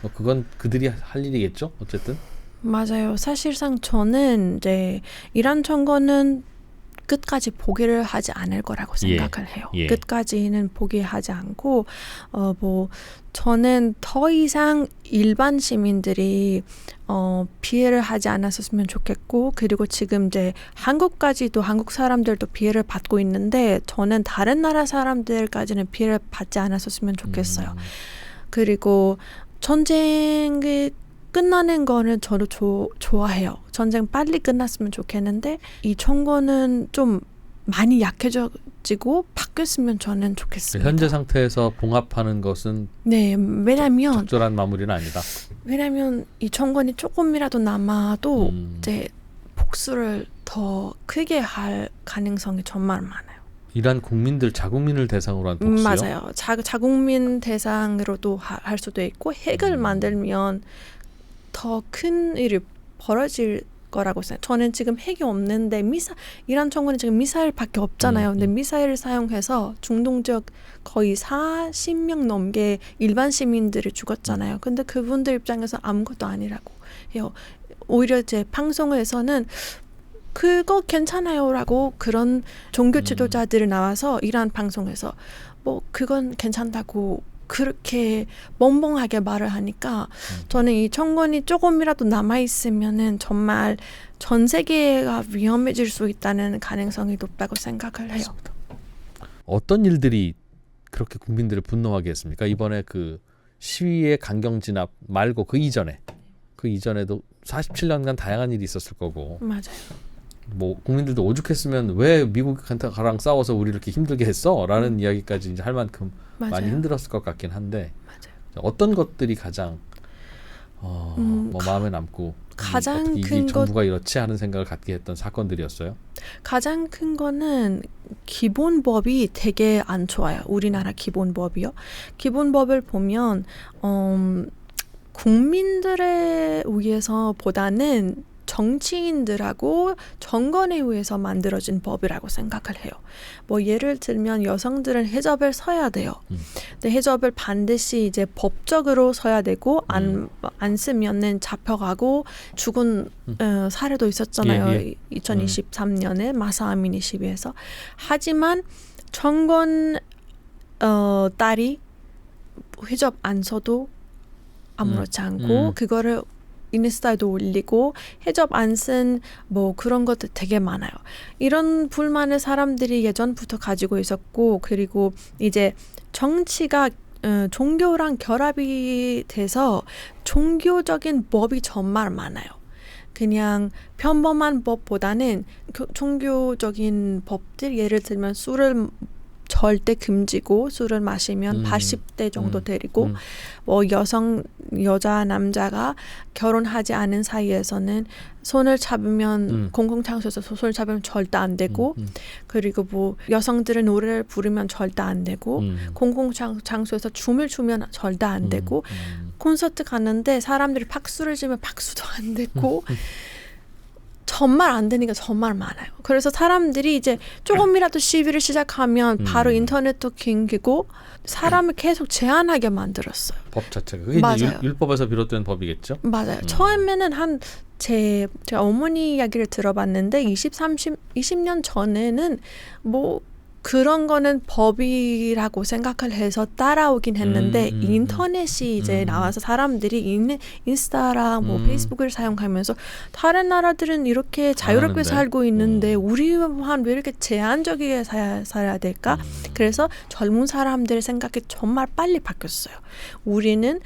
Speaker 2: 뭐 그건 그들이 할 일이겠죠? 어쨌든
Speaker 1: 맞아요. 사실상 저는 이제 이란 정권은 끝까지 포기를 하지 않을 거라고 생각을 해요.
Speaker 2: 예.
Speaker 1: 끝까지는 포기하지 않고 뭐 저는 더 이상 일반 시민들이 피해를 하지 않았으면 좋겠고 그리고 지금 이제 한국까지도 한국 사람들도 피해를 받고 있는데 저는 다른 나라 사람들까지는 피해를 받지 않았으면 좋겠어요. 그리고 전쟁이 끝나는 거는 저도 좋아해요. 전쟁 빨리 끝났으면 좋겠는데 이 정권은 좀 많이 약해지고 바뀌었으면 저는 좋겠습니다.
Speaker 2: 현재 상태에서 봉합하는 것은
Speaker 1: 네, 왜냐면
Speaker 2: 적절한 마무리는 아니다.
Speaker 1: 왜냐면 이 정권이 조금이라도 남아도 이제 복수를 더 크게 할 가능성이 정말 많아요.
Speaker 2: 이란 국민들 자국민을 대상으로 한 복수요?
Speaker 1: 맞아요. 자국민 대상으로도 할 수도 있고 핵을 만들면 더 큰 일이 벌어질 거라고 생각해요. 저는 지금 핵이 없는데 이란 정권은 지금 미사일밖에 없잖아요. 근데 미사일을 사용해서 중동 지역 거의 40명 넘게 일반 시민들이 죽었잖아요. 근데 그분들 입장에서 아무것도 아니라고 해요. 오히려 이제 방송에서는 그거 괜찮아요라고 그런 종교 지도자들이 나와서 이란 방송에서 뭐 그건 괜찮다고 그렇게 멍멍하게 말을 하니까 저는 이 정권이 조금이라도 남아있으면은 정말 전 세계가 위험해질 수 있다는 가능성이 높다고 생각을 해요.
Speaker 2: 어떤 일들이 그렇게 국민들을 분노하게 했습니까? 이번에 그 시위의 강경 진압 말고 그 이전에도 47년간 다양한 일이 있었을 거고
Speaker 1: 맞아요.
Speaker 2: 뭐 국민들도 오죽했으면 왜 미국한테랑 싸워서 우리 이렇게 힘들게 했어? 라는 이야기까지 이제 할 만큼
Speaker 1: 맞아요.
Speaker 2: 많이 힘들었을 것 같긴 한데
Speaker 1: 맞아요.
Speaker 2: 어떤 것들이 가장 뭐 마음에 남고
Speaker 1: 가장
Speaker 2: 이
Speaker 1: 큰
Speaker 2: 정부가 이렇지 하는 생각을 갖게 했던 사건들이었어요?
Speaker 1: 가장 큰 거는 기본법이 되게 안 좋아요. 우리나라 기본법이요. 기본법을 보면 국민들에 의해서보다는 정치인들하고 정권에 의해서 만들어진 법이라고 생각을 해요. 뭐 예를 들면 여성들은 히잡을 써야 돼요. 근데 히잡을 반드시 이제 법적으로 써야 되고 안 쓰면은 잡혀가고 죽은 사례도 있었잖아요. 2023년에 마사 아미니 시위에서. 하지만 정권 딸이 히잡 안 써도 아무렇지 않고 그거를 인스타에도 올리고 히잡 안 쓴 뭐 그런 것들 되게 많아요. 이런 불만을 사람들이 예전부터 가지고 있었고 그리고 이제 정치가 종교랑 결합이 돼서 종교적인 법이 정말 많아요. 그냥 평범한 법보다는 종교적인 법들 예를 들면 술을 절대 금지고 술을 마시면 80대 정도 때리고 뭐 여자 남자가 결혼하지 않은 사이에서는 손을 잡으면 공공장소에서 손을 잡으면 절대 안 되고 그리고 뭐 여성들은 노래를 부르면 절대 안 되고 공공장소에서 춤을 추면 절대 안 되고 콘서트 가는데 사람들이 박수를 치면 박수도 안 되고 정말 안 되니까 정말 많아요. 그래서 사람들이 이제 조금이라도 시위를 시작하면 바로 인터넷도 낑기고 사람을 계속 제한하게 만들었어요.
Speaker 2: 법 자체가 그게
Speaker 1: 맞아요.
Speaker 2: 이제 율법에서 비롯된 법이겠죠?
Speaker 1: 맞아요. 처음에는 제가 어머니 이야기를 들어봤는데 20년 전에는 뭐 그런 거는 법이라고 생각을 해서 따라오긴 했는데 인터넷이 이제 나와서 사람들이 인스타랑 뭐 페이스북을 사용하면서 다른 나라들은 이렇게 자유롭게
Speaker 2: 하는데.
Speaker 1: 살고 있는데 우리만 왜 이렇게 제한적이게 살아야 될까? 그래서 젊은 사람들의 생각이 정말 빨리 바뀌었어요. 우리는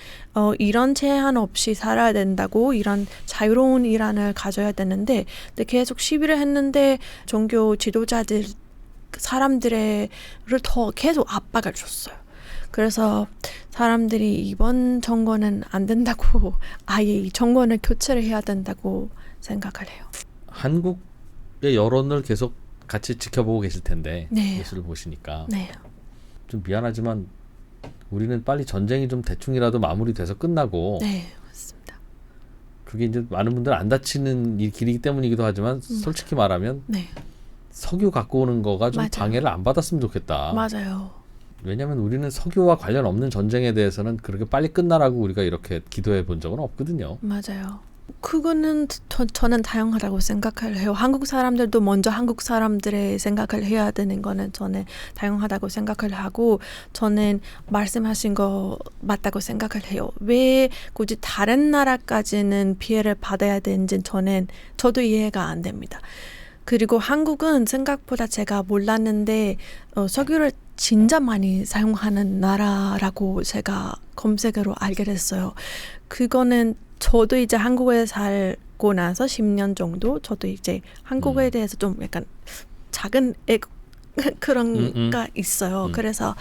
Speaker 1: 이런 제한 없이 살아야 된다고 이런 자유로운 이란을 가져야 되는데 근데 계속 시위를 했는데 종교 지도자들 사람들을 더 계속 압박을 줬어요. 그래서 사람들이 이번 정권은 안 된다고 아예 이 정권을 교체를 해야 된다고 생각을 해요.
Speaker 2: 한국의 여론을 계속 같이 지켜보고 계실 텐데
Speaker 1: 네.
Speaker 2: 뉴스를 보시니까
Speaker 1: 네.
Speaker 2: 좀 미안하지만 우리는 빨리 전쟁이 좀 대충이라도 마무리돼서 끝나고
Speaker 1: 네, 맞습니다.
Speaker 2: 그게 이제 많은 분들 안 다치는 이 길이기 때문이기도 하지만 솔직히 말하면
Speaker 1: 네.
Speaker 2: 석유 갖고 오는 거가 좀
Speaker 1: 맞아요.
Speaker 2: 방해를 안 받았으면 좋겠다.
Speaker 1: 맞아요.
Speaker 2: 왜냐하면 우리는 석유와 관련 없는 전쟁에 대해서는 그렇게 빨리 끝나라고 우리가 이렇게 기도해 본 적은 없거든요.
Speaker 1: 맞아요. 그거는 저는 다양하다고 생각을 해요. 한국 사람들도 먼저 한국 사람들의 생각을 해야 되는 거는 저는 다양하다고 생각을 하고 저는 말씀하신 거 맞다고 생각을 해요. 왜 굳이 다른 나라까지는 피해를 받아야 되는지 저도 이해가 안 됩니다. 그리고 한국은 생각보다 제가 몰랐는데 석유를 진짜 많이 사용하는 나라라고 제가 검색으로 알게 됐어요. 그거는 저도 이제 한국에 살고 나서 10년 정도 저도 이제 한국에 대해서 좀 약간 작은 그런 가 있어요. 그래서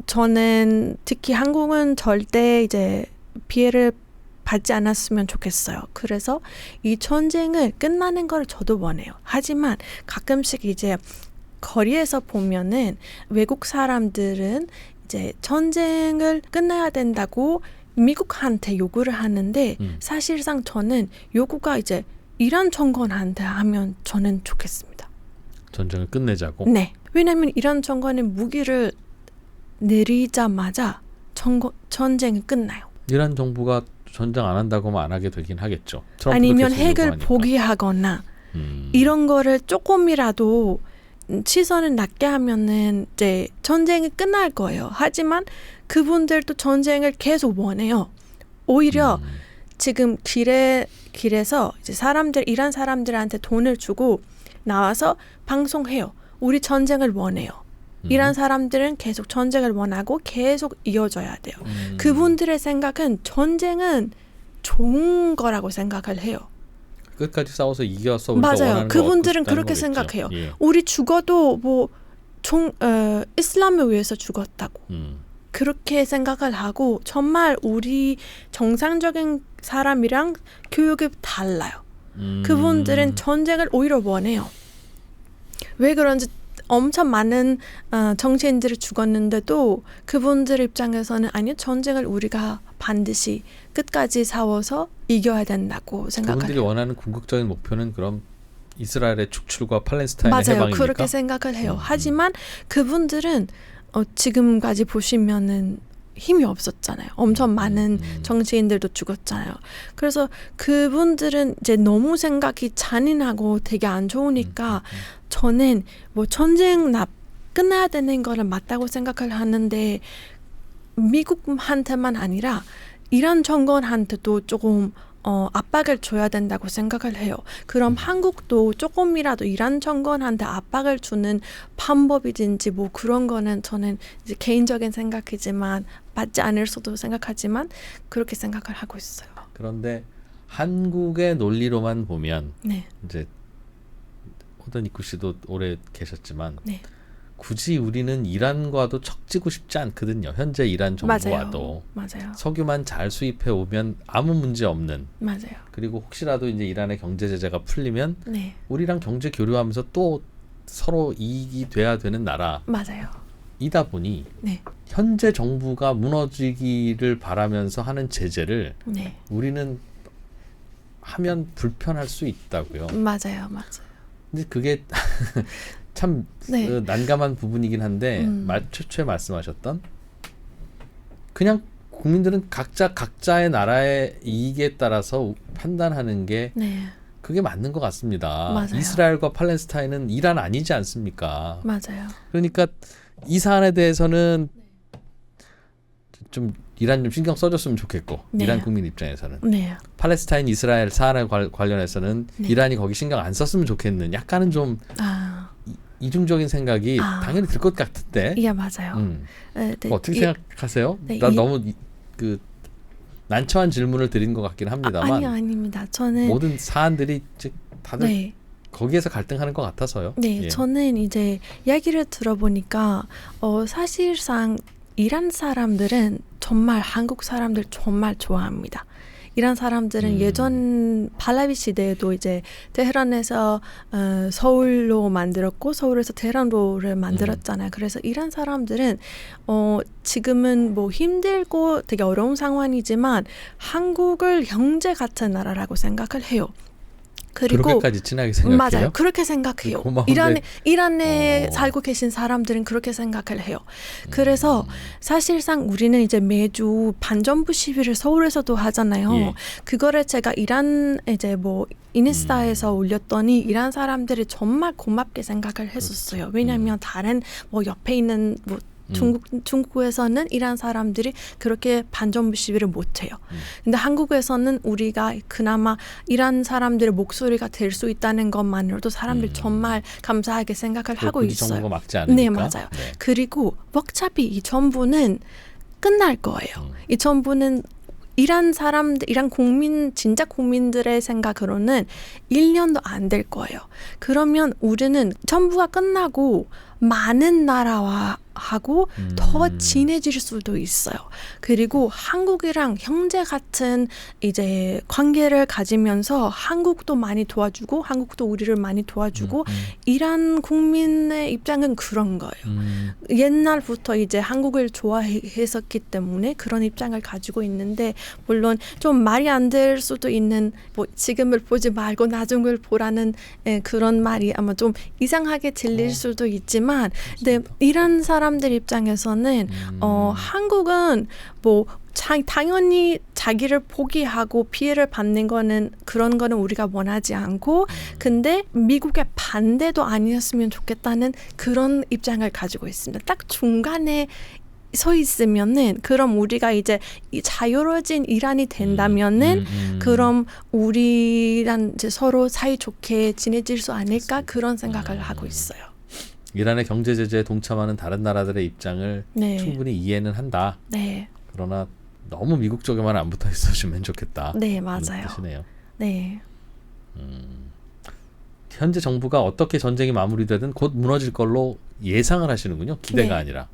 Speaker 1: 저는 특히 한국은 절대 이제 피해를 받지 않았으면 좋겠어요. 그래서 이 전쟁을 끝나는 걸 저도 원해요. 하지만 가끔씩 이제 거리에서 보면은 외국 사람들은 이제 전쟁을 끝내야 된다고 미국한테 요구를 하는데 사실상 저는 요구가 이제 이란 정권한테 하면 저는 좋겠습니다.
Speaker 2: 전쟁을 끝내자고.
Speaker 1: 네. 왜냐하면 이란 정권의 무기를 내리자마자 전쟁이 끝나요.
Speaker 2: 이란 정부가 전쟁 안 한다고 하면 안 하게 되긴 하겠죠.
Speaker 1: 아니면 핵을 포기하거나 이런 거를 조금이라도 시선을 낮게 하면은 이제 전쟁이 끝날 거예요. 하지만 그분들도 전쟁을 계속 원해요. 오히려 지금 길에서 이제 이란 사람들한테 돈을 주고 나와서 방송해요. 우리 전쟁을 원해요. 이란 사람들은 계속 전쟁을 원하고 계속 이어져야 돼요. 그분들의 생각은 전쟁은 좋은 거라고 생각을 해요.
Speaker 2: 끝까지 싸워서 이겨서 우리가
Speaker 1: 맞아요.
Speaker 2: 원하는
Speaker 1: 그분들은
Speaker 2: 거
Speaker 1: 그렇게
Speaker 2: 거겠죠.
Speaker 1: 생각해요.
Speaker 2: 예.
Speaker 1: 우리 죽어도 뭐 이슬람을 위해서 죽었다고. 그렇게 생각을 하고 정말 우리 정상적인 사람이랑 교육이 달라요. 그분들은 전쟁을 오히려 원해요. 왜 그런지 엄청 많은 정치인들이 죽었는데도 그분들 입장에서는 아니요, 전쟁을 우리가 반드시 끝까지 싸워서 이겨야 된다고 생각해요.
Speaker 2: 그분들이 원하는 궁극적인 목표는 그럼 이스라엘의 축출과 팔레스타인의
Speaker 1: 맞아요.
Speaker 2: 해방입니까?
Speaker 1: 그렇게 생각을 해요. 하지만 그분들은 지금까지 보시면은 힘이 없었잖아요. 엄청 많은 정치인들도 죽었잖아요. 그래서 그분들은 이제 너무 생각이 잔인하고 되게 안 좋으니까 저는 뭐 전쟁 끝나야 되는 거는 맞다고 생각을 하는데 미국한테만 아니라 이란 정권한테도 조금 압박을 줘야 된다고 생각을 해요. 그럼 한국도 조금이라도 이란 정권한테 압박을 주는 방법이든지 뭐 그런 거는 저는 이제 개인적인 생각이지만 맞지 않을 수도 생각하지만 그렇게 생각을 하고 있어요.
Speaker 2: 그런데 한국의 논리로만 보면
Speaker 1: 네.
Speaker 2: 이제 호드니쿠 씨도 오래 계셨지만
Speaker 1: 네.
Speaker 2: 굳이 우리는 이란과도 척지고 싶지 않거든요. 현재 이란 정부와도.
Speaker 1: 맞아요.
Speaker 2: 석유만 잘 수입해 오면 아무 문제 없는.
Speaker 1: 맞아요.
Speaker 2: 그리고 혹시라도 이제 이란의 경제 제재가 풀리면
Speaker 1: 네.
Speaker 2: 우리랑 경제 교류하면서 또 서로 이익이 돼야 되는 나라이다
Speaker 1: 맞아요.
Speaker 2: 보니
Speaker 1: 네.
Speaker 2: 현재 정부가 무너지기를 바라면서 하는 제재를
Speaker 1: 네.
Speaker 2: 우리는 하면 불편할 수 있다고요.
Speaker 1: 맞아요.
Speaker 2: 근데 그게 참
Speaker 1: 네.
Speaker 2: 난감한 부분이긴 한데 최초에 말씀하셨던 그냥 국민들은 각자의 나라의 이익에 따라서 판단하는 게
Speaker 1: 네.
Speaker 2: 그게 맞는 것 같습니다.
Speaker 1: 맞아요.
Speaker 2: 이스라엘과 팔레스타인은 이란 아니지 않습니까?
Speaker 1: 맞아요.
Speaker 2: 그러니까 이 사안에 대해서는 좀 이란 좀 신경 써줬으면 좋겠고
Speaker 1: 네.
Speaker 2: 이란 국민 입장에서는
Speaker 1: 네.
Speaker 2: 팔레스타인 이스라엘 사안에 관련해서는
Speaker 1: 네.
Speaker 2: 이란이 거기 신경 안 썼으면 좋겠는 약간은 좀
Speaker 1: 아,
Speaker 2: 이중적인 생각이 당연히 들 것 같은데
Speaker 1: 예, 맞아요. 네, 네.
Speaker 2: 어떻게 생각하세요?
Speaker 1: 네,
Speaker 2: 나 너무 그 난처한 질문을 드린 것 같긴 합니다만
Speaker 1: 아니요, 아닙니다. 저는
Speaker 2: 모든 사안들이 다들
Speaker 1: 네.
Speaker 2: 거기에서 갈등하는 것 같아서요.
Speaker 1: 네,
Speaker 2: 예.
Speaker 1: 저는 이제 이야기를 들어보니까 사실상 이란 사람들은 정말 한국 사람들 정말 좋아합니다. 이란 사람들은 예전 팔라비 시대에도 이제 테헤란에서 서울로 만들었고 서울에서 테헤란로를 만들었잖아요. 그래서 이란 사람들은 지금은 뭐 힘들고 되게 어려운 상황이지만 한국을 형제 같은 나라라고 생각을 해요. 그리고
Speaker 2: 그렇게까지 친하게 생각해요?
Speaker 1: 맞아요. 그렇게 생각해요.
Speaker 2: 고마운데.
Speaker 1: 이란에 살고 계신 사람들은 그렇게 생각을 해요. 그래서 사실상 우리는 이제 매주 반정부 시위를 서울에서도 하잖아요.
Speaker 2: 예.
Speaker 1: 그거를 제가 이란 이제 뭐 인스타에서 올렸더니 이란 사람들이 정말 고맙게 생각을 했었어요. 왜냐하면 다른 뭐 옆에 있는 뭐 중국에서는 이란 사람들이 그렇게 반정부 시위를 못해요. 근데 한국에서는 우리가 그나마 이란 사람들의 목소리가 될 수 있다는 것만으로도 사람들이 정말 감사하게 생각을 하고 있어요.
Speaker 2: 정부가 막지 않으니까.
Speaker 1: 네, 맞아요.
Speaker 2: 네.
Speaker 1: 그리고 어차피 이 정부는 끝날 거예요. 이 정부는 이란 사람들, 이란 국민, 진짜 국민들의 생각으로는 1년도 안 될 거예요. 그러면 우리는 정부가 끝나고 많은 나라와 하고 더 친해질 수도 있어요. 그리고 한국이랑 형제 같은 이제 관계를 가지면서 한국도 많이 도와주고 한국도 우리를 많이 도와주고 이란 국민의 입장은 그런 거예요. 옛날부터 이제 한국을 좋아했었기 때문에 그런 입장을 가지고 있는데 물론 좀 말이 안 될 수도 있는 뭐 지금을 보지 말고 나중을 보라는 그런 말이 아마 좀 이상하게 들릴 수도 있지만 근데 이란 사람들 입장에서는 한국은 뭐 당연히 자기를 포기하고 피해를 받는 거는 그런 거는 우리가 원하지 않고 근데 미국의 반대도 아니었으면 좋겠다는 그런 입장을 가지고 있습니다. 딱 중간에 서 있으면은 그럼 우리가 이제 자유로워진 이란이 된다면은 그럼 우리랑 이제 서로 사이좋게 지내질 수 않을까 그런 생각을 하고 있어요.
Speaker 2: 이란의 경제 제재에 동참하는 다른 나라들의 입장을
Speaker 1: 네.
Speaker 2: 충분히 이해는 한다.
Speaker 1: 네.
Speaker 2: 그러나 너무 미국 쪽에만 안 붙어 있어주면 좋겠다.
Speaker 1: 네, 맞아요.
Speaker 2: 뜻이네요.
Speaker 1: 네.
Speaker 2: 현재 정부가 어떻게 전쟁이 마무리되든 곧 무너질 걸로 예상을 하시는군요. 기대가
Speaker 1: 네.
Speaker 2: 아니라.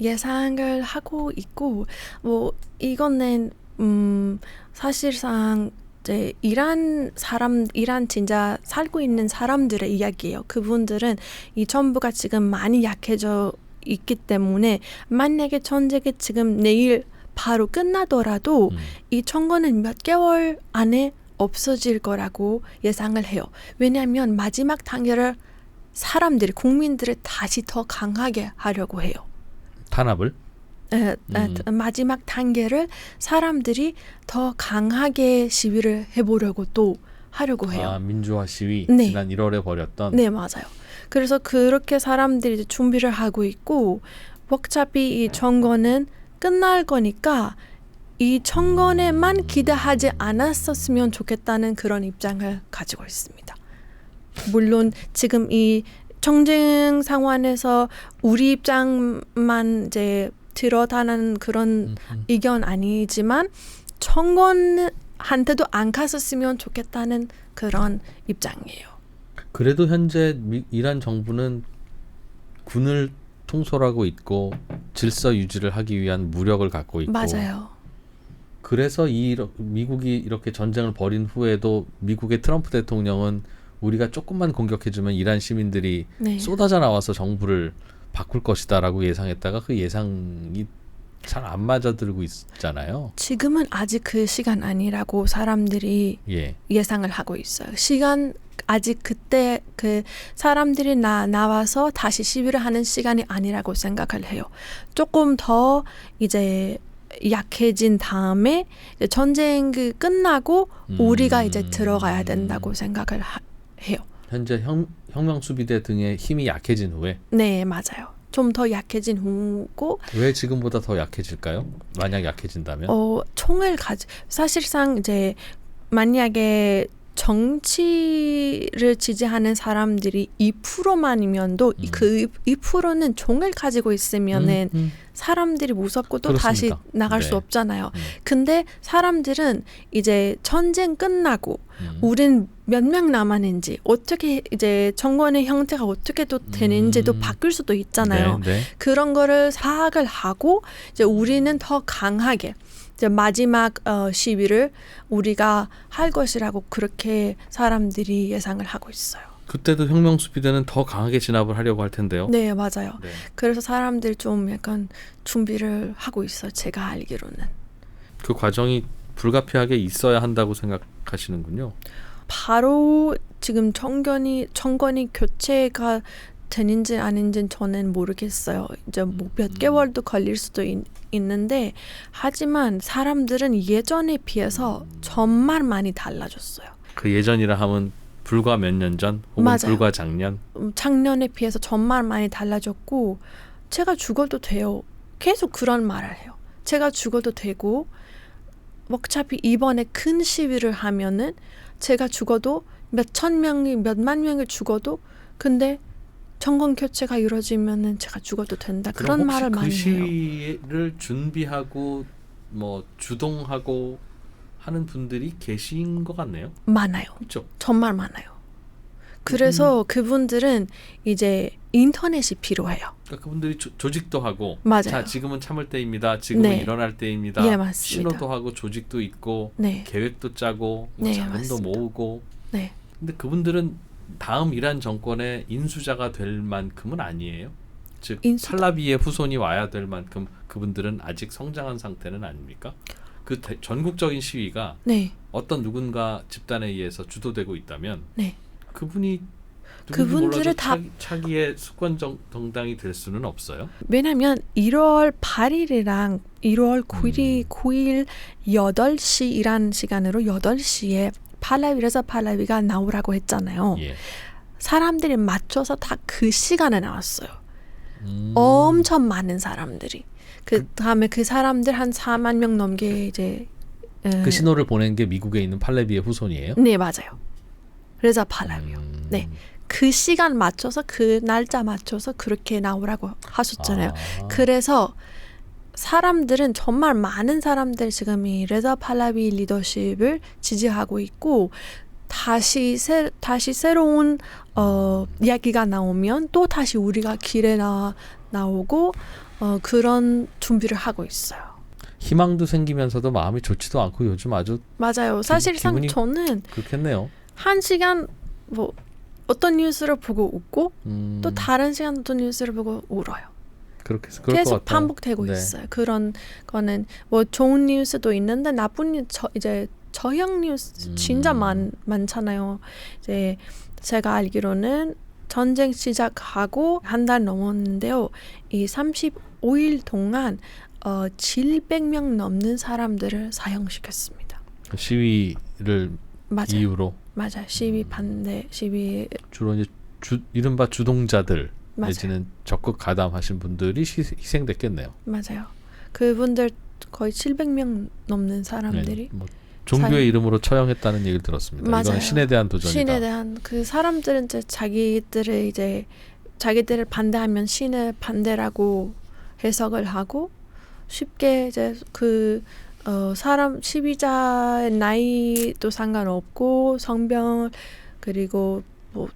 Speaker 1: 예상을 하고 있고 뭐 이거는 사실상 이제 이란 진짜 살고 있는 사람들의 이야기예요. 그분들은 이 정부가 지금 많이 약해져 있기 때문에 만약에 전쟁이 지금 내일 바로 끝나더라도 이 정권은 몇 개월 안에 없어질 거라고 예상을 해요. 왜냐하면 마지막 단계를 국민들을 다시 더 강하게 하려고 해요.
Speaker 2: 탄압을?
Speaker 1: 마지막 단계를 사람들이 더 강하게 시위를 해보려고 또 하려고 해요.
Speaker 2: 아, 민주화 시위
Speaker 1: 네.
Speaker 2: 지난 1월에 벌였던.
Speaker 1: 네, 맞아요. 그래서 그렇게 사람들이 이제 준비를 하고 있고 어차피 이 정권은 끝날 거니까 이 정권에만 기대하지 않았었으면 좋겠다는 그런 입장을 가지고 있습니다. 물론 지금 이 정쟁 상황에서 우리 입장만 이제 들어다는 그런 의견 아니지만 정권한테도 안 갔었으면 좋겠다는 그런 입장이에요.
Speaker 2: 그래도 현재 이란 정부는 군을 통솔하고 있고 질서 유지를 하기 위한 무력을 갖고 있고
Speaker 1: 맞아요.
Speaker 2: 그래서 미국이 이렇게 전쟁을 벌인 후에도 미국의 트럼프 대통령은 우리가 조금만 공격해주면 이란 시민들이
Speaker 1: 네.
Speaker 2: 쏟아져 나와서 정부를 바꿀 것이다라고 예상했다가 그 예상이 잘 안 맞아들고 있잖아요.
Speaker 1: 지금은 아직 그 시간 아니라고 사람들이
Speaker 2: 예.
Speaker 1: 예상을 하고 있어요. 시간 아직 그때 그 사람들이 나와서 다시 시위를 하는 시간이 아니라고 생각을 해요. 조금 더 이제 약해진 다음에 이제 전쟁이 끝나고 우리가 이제 들어가야 된다고 생각을 해요.
Speaker 2: 현재 혁명수비대 등의 힘이 약해진 후에
Speaker 1: 네, 맞아요. 좀 더 약해진 후고
Speaker 2: 왜 지금보다 더 약해질까요? 만약 약해진다면?
Speaker 1: 총을 사실상 이제 만약에 정치를 지지하는 사람들이 2%만이면도 그 2%는 총을 가지고 있으면은 사람들이 무섭고 또 다시
Speaker 2: 그렇습니다.
Speaker 1: 나갈 수 없잖아요. 근데 사람들은 이제 전쟁 끝나고 우린 몇 명 남았는지 어떻게 이제 정권의 형태가 어떻게 또 되는지도 바뀔 수도 있잖아요.
Speaker 2: 네.
Speaker 1: 그런 거를 파악을 하고 이제 우리는 더 강하게 이제 마지막 시위를 우리가 할 것이라고 그렇게 사람들이 예상을 하고 있어요.
Speaker 2: 그때도 혁명수비대는 더 강하게 진압을 하려고 할 텐데요.
Speaker 1: 네, 맞아요.
Speaker 2: 네.
Speaker 1: 그래서 사람들이 좀 약간 준비를 하고 있어요. 제가 알기로는.
Speaker 2: 그 과정이 불가피하게 있어야 한다고 생각하시는군요.
Speaker 1: 바로 지금 정권이 교체가 되는지 아닌지는 저는 모르겠어요. 이제 뭐 몇 개월도 걸릴 수도 있는데 하지만 사람들은 예전에 비해서 정말 많이 달라졌어요.
Speaker 2: 그 예전이라 하면 불과 몇 년 전 혹은
Speaker 1: 맞아요.
Speaker 2: 불과 작년.
Speaker 1: 작년에 비해서 정말 많이 달라졌고 제가 죽어도 돼요. 계속 그런 말을 해요. 제가 죽어도 되고 어차피 이번에 큰 시위를 하면은 제가 죽어도 몇천 명이 몇만 명이 죽어도 근데 정권 교체가 이루어지면은 제가 죽어도 된다. 그런 말을 많이
Speaker 2: 그
Speaker 1: 해요.
Speaker 2: 시위를 준비하고 뭐 주동하고 하는 분들이 계신 것 같네요.
Speaker 1: 많아요.
Speaker 2: 그렇죠.
Speaker 1: 정말 많아요. 그래서 그분들은 이제 인터넷이 필요해요.
Speaker 2: 그러니까 그분들이 조직도 하고
Speaker 1: 맞아요.
Speaker 2: 자 지금은 참을 때입니다. 지금은
Speaker 1: 네.
Speaker 2: 일어날 때입니다.
Speaker 1: 예, 맞습니다.
Speaker 2: 신호도 하고 조직도 있고
Speaker 1: 네.
Speaker 2: 계획도 짜고 뭐
Speaker 1: 네,
Speaker 2: 자금도
Speaker 1: 맞습니다.
Speaker 2: 모으고
Speaker 1: 네.
Speaker 2: 근데 그분들은 다음 이란 정권의 인수자가 될 만큼은 아니에요. 즉 팔라비의 후손이 와야 될 만큼 그분들은 아직 성장한 상태는 아닙니까? 그 전국적인 시위가
Speaker 1: 네.
Speaker 2: 어떤 누군가 집단에 의해서 주도되고 있다면
Speaker 1: 네.
Speaker 2: 그분이
Speaker 1: 그분들을 다
Speaker 2: 차기의 수권 정당이 될 수는 없어요.
Speaker 1: 왜냐면 1월 8일이랑 1월 9일 8시이란 시간으로 8시에 팔라비가 나오라고 했잖아요.
Speaker 2: 예.
Speaker 1: 사람들이 맞춰서 다 그 시간에 나왔어요. 엄청 많은 사람들이. 그 다음에 그 사람들 한 4만 명 넘게 이제
Speaker 2: 그 신호를 보낸 게 미국에 있는 팔레비의 후손이에요?
Speaker 1: 네, 맞아요. 레자 팔라비요. 네. 그 시간 맞춰서 그 날짜 맞춰서 그렇게 나오라고 하셨잖아요. 그래서 사람들은 정말 많은 사람들이 지금 이 레자 팔라비 리더십을 지지하고 있고 다시 새로운 이야기가 나오면 또 다시 우리가 길에 나오고 그런 준비를 하고 있어요.
Speaker 2: 희망도 생기면서도 마음이 좋지도 않고 요즘 아주
Speaker 1: 맞아요. 사실상 저는
Speaker 2: 그렇겠네요.
Speaker 1: 한 시간 뭐 어떤 뉴스를 보고 웃고 또 다른 시간 어떤 뉴스를 보고 울어요.
Speaker 2: 그럴
Speaker 1: 계속
Speaker 2: 것 같아요.
Speaker 1: 반복되고
Speaker 2: 네.
Speaker 1: 있어요. 그런 거는 뭐 좋은 뉴스도 있는데 나쁜 뉴스 이제 저형 뉴스 진짜 많잖아요. 이제 제가 알기로는 전쟁 시작하고 한 달 넘었는데요. 이 35일 동안 700명 넘는 사람들을 사형시켰습니다.
Speaker 2: 시위를
Speaker 1: 맞아요.
Speaker 2: 이유로
Speaker 1: 맞아요. 시위 반대 시위
Speaker 2: 주로 이제 이른바 주동자들
Speaker 1: 맞아요.
Speaker 2: 내지는 적극 가담하신 분들이 희생됐겠네요.
Speaker 1: 맞아요. 그분들 거의 700명 넘는 사람들이
Speaker 2: 뭐 종교의 이름으로 처형했다는 얘기를 들었습니다.
Speaker 1: 맞아요.
Speaker 2: 이건 신에 대한 도전이다.
Speaker 1: 신에 대한 그 사람들은 이제 자기들을 반대하면 신의 반대라고 해석을 하고 쉽게 이제 그 사람 시비자의 나이도 상관없고 성별 그리고 뭐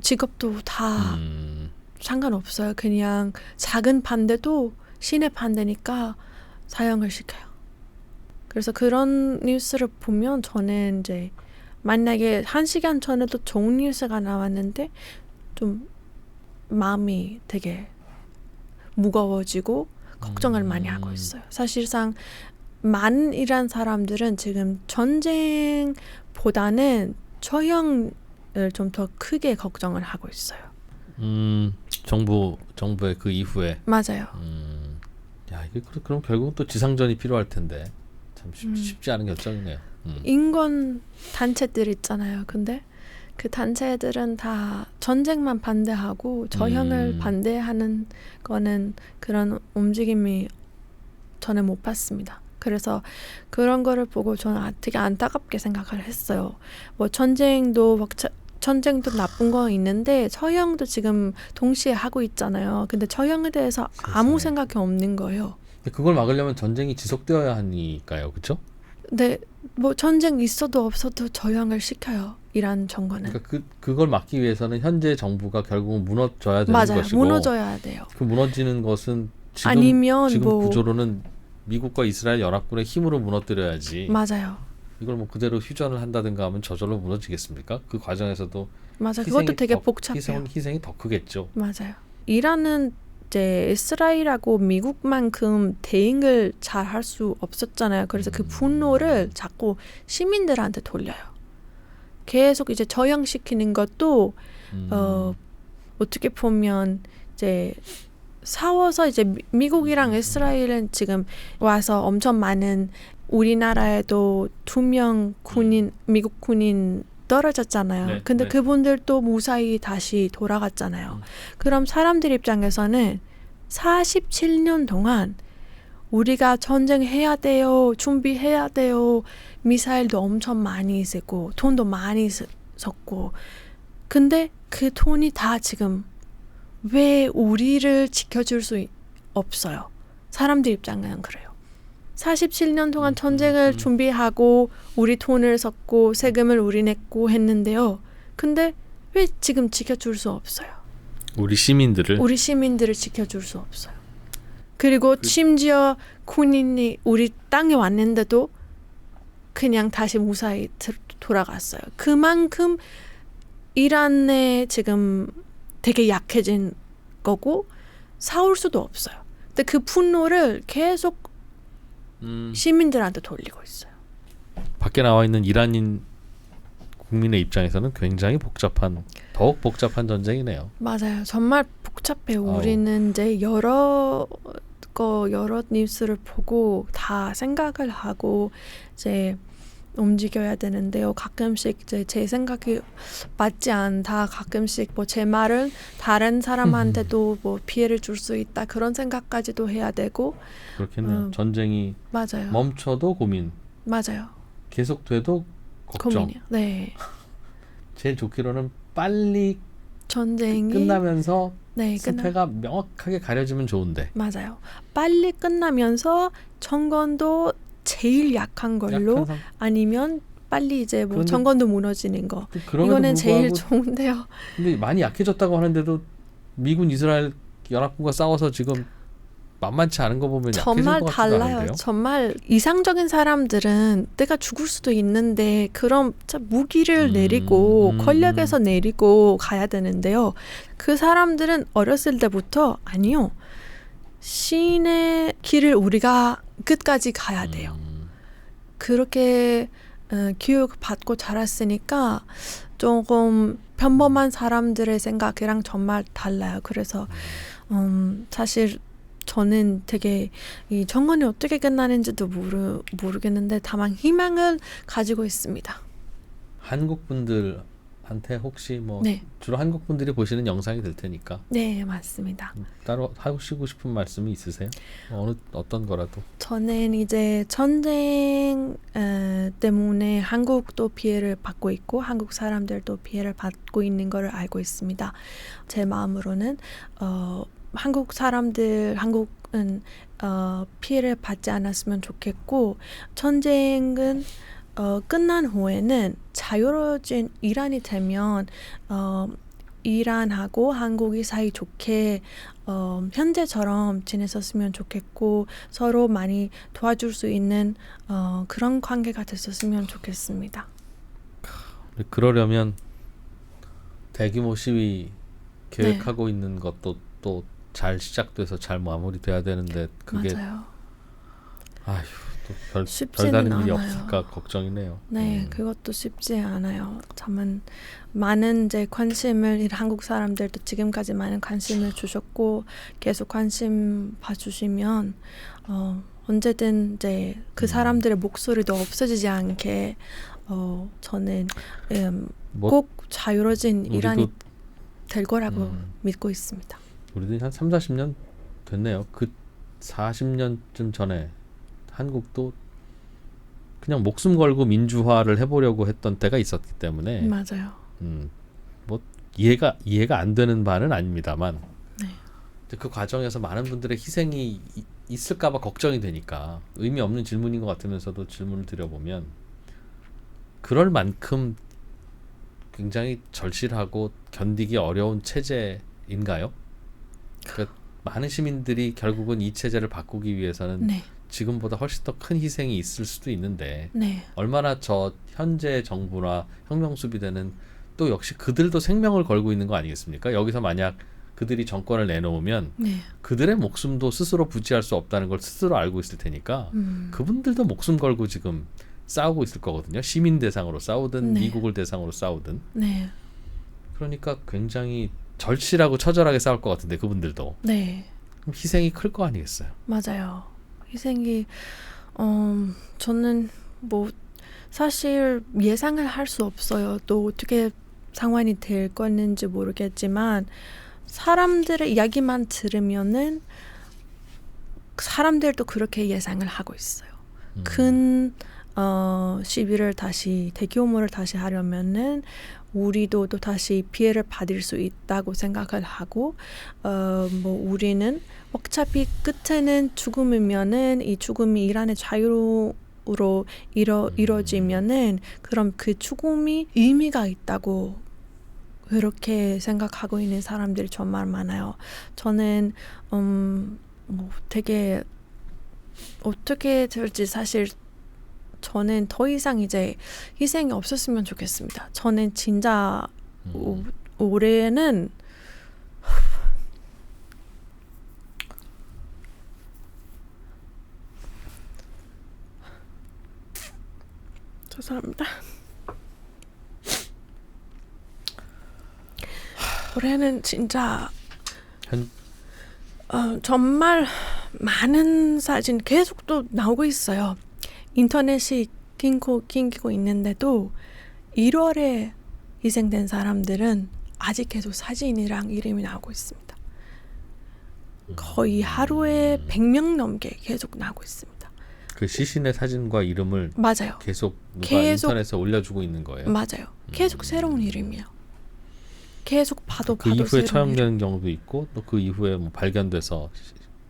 Speaker 1: 직업도 다 상관없어요. 그냥 작은 반대도 신의 반대니까 사형을 시켜요. 그래서 그런 뉴스를 보면 저는 이제 만약에 1시간 전에도 좋은 뉴스가 나왔는데 좀 마음이 되게 무거워지고 걱정을 많이 하고 있어요. 사실상 만이란 사람들은 지금 전쟁보다는 처형을 좀 더 크게 걱정을 하고 있어요.
Speaker 2: 정부의 그 이후에
Speaker 1: 맞아요.
Speaker 2: 야, 이게 그럼 결국은 또 지상전이 필요할 텐데 참 쉽지 않은 결정이네요.
Speaker 1: 인권 단체들 있잖아요. 근데 그 단체들은 다 전쟁만 반대하고 저형을 반대하는 거는 그런 움직임이 저는 못 봤습니다. 그래서 그런 거를 보고 저는 되게 안타깝게 생각을 했어요. 뭐 전쟁도 나쁜 거 있는데 처형도 지금 동시에 하고 있잖아요. 근데 처형에 대해서 아무 생각이 없는 거예요.
Speaker 2: 그걸 막으려면 전쟁이 지속되어야 하니까요, 그렇죠?
Speaker 1: 근데 뭐 전쟁 있어도 없어도 저형을 시켜요. 이란 정권은.
Speaker 2: 그러니까 그걸 막기 위해서는 현재 정부가 결국은 무너져야 되는
Speaker 1: 맞아요.
Speaker 2: 것이고,
Speaker 1: 무너져야 돼요.
Speaker 2: 그 무너지는 것은
Speaker 1: 아니면
Speaker 2: 지금
Speaker 1: 뭐
Speaker 2: 구조로는 미국과 이스라엘 연합군의 힘으로 무너뜨려야지.
Speaker 1: 맞아요.
Speaker 2: 이걸 뭐 그대로 휴전을 한다든가 하면 저절로 무너지겠습니까? 그 과정에서도
Speaker 1: 맞아요. 그것도 되게 복잡해요.
Speaker 2: 희생이 더 크겠죠.
Speaker 1: 맞아요. 이란은 이제 이스라엘하고 미국만큼 대응을 잘 할 수 없었잖아요. 그래서 그 분노를 자꾸 시민들한테 돌려요. 계속 이제 저형시키는 것도 어떻게 보면 이제 싸워서 이제 미국이랑 이스라엘은 지금 와서 엄청 많은 우리나라에도 2명 군인 미국 군인 떨어졌잖아요.
Speaker 2: 네,
Speaker 1: 근데
Speaker 2: 네.
Speaker 1: 그분들도 무사히 다시 돌아갔잖아요. 그럼 사람들 입장에서는 47년 동안 우리가 전쟁해야 돼요. 준비해야 돼요. 미사일도 엄청 많이 쓰고 돈도 많이 썼고 근데 그 돈이 다 지금 왜 우리를 지켜줄 수 없어요. 사람들 입장에는 그래요. 47년 동안 전쟁을 준비하고 우리 돈을 썼고 세금을 우리 냈고 했는데요. 근데 왜 지금 지켜줄 수 없어요?
Speaker 2: 우리 시민들을
Speaker 1: 지켜줄 수 없어요. 그리고 심지어 군인이 우리 땅에 왔는데도 그냥 다시 무사히 돌아갔어요. 그만큼 이란에 지금 되게 약해진 거고 싸울 수도 없어요. 근데 그 분노를 계속 시민들한테 돌리고 있어요.
Speaker 2: 밖에 나와 있는 이란인 국민의 입장에서는 굉장히 더욱 복잡한 전쟁이네요.
Speaker 1: 맞아요. 정말 복잡해요.
Speaker 2: 아우.
Speaker 1: 우리는 이제 여러 뉴스를 보고 다 생각을 하고 이제 움직여야 되는데요. 가끔씩 이제 제 생각이 맞지 않다. 가끔씩 뭐 제 말은 다른 사람한테도 뭐 피해를 줄 수 있다. 그런 생각까지도 해야 되고.
Speaker 2: 그렇겠네요. 전쟁이
Speaker 1: 맞아요.
Speaker 2: 멈춰도 고민,
Speaker 1: 맞아요.
Speaker 2: 계속돼도 걱정.
Speaker 1: 고민이요. 네.
Speaker 2: 제일 좋기로는 빨리
Speaker 1: 전쟁이
Speaker 2: 끝나면서
Speaker 1: 네,
Speaker 2: 승패가 명확하게 가려지면 좋은데.
Speaker 1: 맞아요. 빨리 끝나면서 정권도 제일 약한 걸로 아니면 빨리 이제 뭐 정권도 무너지는 거. 이거는 제일 좋은데요.
Speaker 2: 근데 많이 약해졌다고 하는데도 미군 이스라엘 연합군과 싸워서 지금 만만치 않은 거 보면
Speaker 1: 정말
Speaker 2: 약해진 것 같지도
Speaker 1: 달라요.
Speaker 2: 않은데요.
Speaker 1: 정말 이상적인 사람들은 내가 죽을 수도 있는데 그럼 무기를 내리고 권력에서 내리고 가야 되는데요. 그 사람들은 어렸을 때부터 아니요. 신의 길을 우리가 끝까지 가야 돼요. 그렇게 교육 받고 자랐으니까 조금 평범한 사람들의 생각이랑 정말 달라요. 그래서 사실 저는 되게 이 정권이 어떻게 끝나는지도 모르겠는데 다만 희망을 가지고 있습니다.
Speaker 2: 한국 분들한테 혹시 뭐
Speaker 1: 네.
Speaker 2: 주로 한국 분들이 보시는 영상이 될 테니까
Speaker 1: 네, 맞습니다.
Speaker 2: 따로 하시고 싶은 말씀이 있으세요? 어떤 거라도.
Speaker 1: 저는 이제 전쟁 때문에 한국도 피해를 받고 있고 한국 사람들도 피해를 받고 있는 것을 알고 있습니다. 제 마음으로는 한국은 피해를 받지 않았으면 좋겠고 전쟁은 끝난 후에는 자유로워진 이란이 되면 이란하고 한국이 사이좋게 현재처럼 지냈었으면 좋겠고 서로 많이 도와줄 수 있는 그런 관계가 됐었으면 좋겠습니다.
Speaker 2: 그러려면 대규모 시위 계획하고 있는 것도 또 잘 시작돼서 잘 마무리돼야 되는데 그게
Speaker 1: 맞아요.
Speaker 2: 아휴 또
Speaker 1: 쉽지는
Speaker 2: 별다른 일이
Speaker 1: 않아요.
Speaker 2: 없을까 걱정이네요.
Speaker 1: 네, 그것도 쉽지 않아요. 다만 많은 이제 관심을 한국 사람들도 지금까지 많은 관심을 주셨고 계속 관심 봐주시면 언제든 이제 그 사람들의 목소리도 없어지지 않게 저는
Speaker 2: 뭐
Speaker 1: 꼭 자유로워진
Speaker 2: 우리도
Speaker 1: 이란이 될 거라고 믿고 있습니다.
Speaker 2: 우리도 한 3, 40년 됐네요. 그 40년쯤 전에 한국도 그냥 목숨 걸고 민주화를 해보려고 했던 때가 있었기 때문에
Speaker 1: 맞아요.
Speaker 2: 뭐 이해가 안 되는 바는 아닙니다만
Speaker 1: 네.
Speaker 2: 그 과정에서 많은 분들의 희생이 있을까봐 걱정이 되니까 의미 없는 질문인 것 같으면서도 질문을 드려보면 그럴 만큼 굉장히 절실하고 견디기 어려운 체제인가요? 그러니까 많은 시민들이 결국은 이 체제를 바꾸기 위해서는
Speaker 1: 네.
Speaker 2: 지금보다 훨씬 더 큰 희생이 있을 수도 있는데
Speaker 1: 네.
Speaker 2: 얼마나 저 현재 정부나 혁명수비대는 또 역시 그들도 생명을 걸고 있는 거 아니겠습니까? 여기서 만약 그들이 정권을 내놓으면
Speaker 1: 네.
Speaker 2: 그들의 목숨도 스스로 부지할 수 없다는 걸 스스로 알고 있을 테니까 그분들도 목숨 걸고 지금 싸우고 있을 거거든요. 시민 대상으로 싸우든
Speaker 1: 네.
Speaker 2: 미국을 대상으로 싸우든.
Speaker 1: 네.
Speaker 2: 그러니까 굉장히 절실하고 처절하게 싸울 것 같은데 그분들도.
Speaker 1: 네.
Speaker 2: 그럼 희생이 클 거 아니겠어요.
Speaker 1: 맞아요. 희생이 저는 뭐 사실 예상을 할 수 없어요. 또 어떻게 상황이 될 거는지 모르겠지만 사람들의 이야기만 들으면은 사람들도 그렇게 예상을 하고 있어요. 큰 시위를 다시 대규모를 다시 하려면은 우리도 또 다시 피해를 받을 수 있다고 생각을 하고 뭐 우리는 어차피 끝에는 죽음이면은 이 죽음이 이란의 자유로 이루어지면은 그럼 그 죽음이 의미가 있다고 그렇게 생각하고 있는 사람들이 정말 많아요. 저는 뭐 되게 어떻게 될지 사실 저는 더 이상 이제 희생이 없었으면 좋겠습니다. 저는 진짜 올해는 죄송합니다. 올해는 진짜 정말 많은 사진 계속 또 나오고 있어요. 인터넷이 끊기고 있는데도 1월에 희생된 사람들은 아직 계속 사진이랑 이름이 나오고 있습니다. 거의 하루에 100명 넘게 계속 나오고 있습니다.
Speaker 2: 그 시신의 사진과 이름을
Speaker 1: 맞아요.
Speaker 2: 계속 누가 인터넷에 올려주고 있는 거예요.
Speaker 1: 맞아요. 계속 새로운 이름이에요. 계속 봐도
Speaker 2: 그 이후에
Speaker 1: 새로운
Speaker 2: 처형되는
Speaker 1: 이름.
Speaker 2: 경우도 있고 또 그 이후에 뭐 발견돼서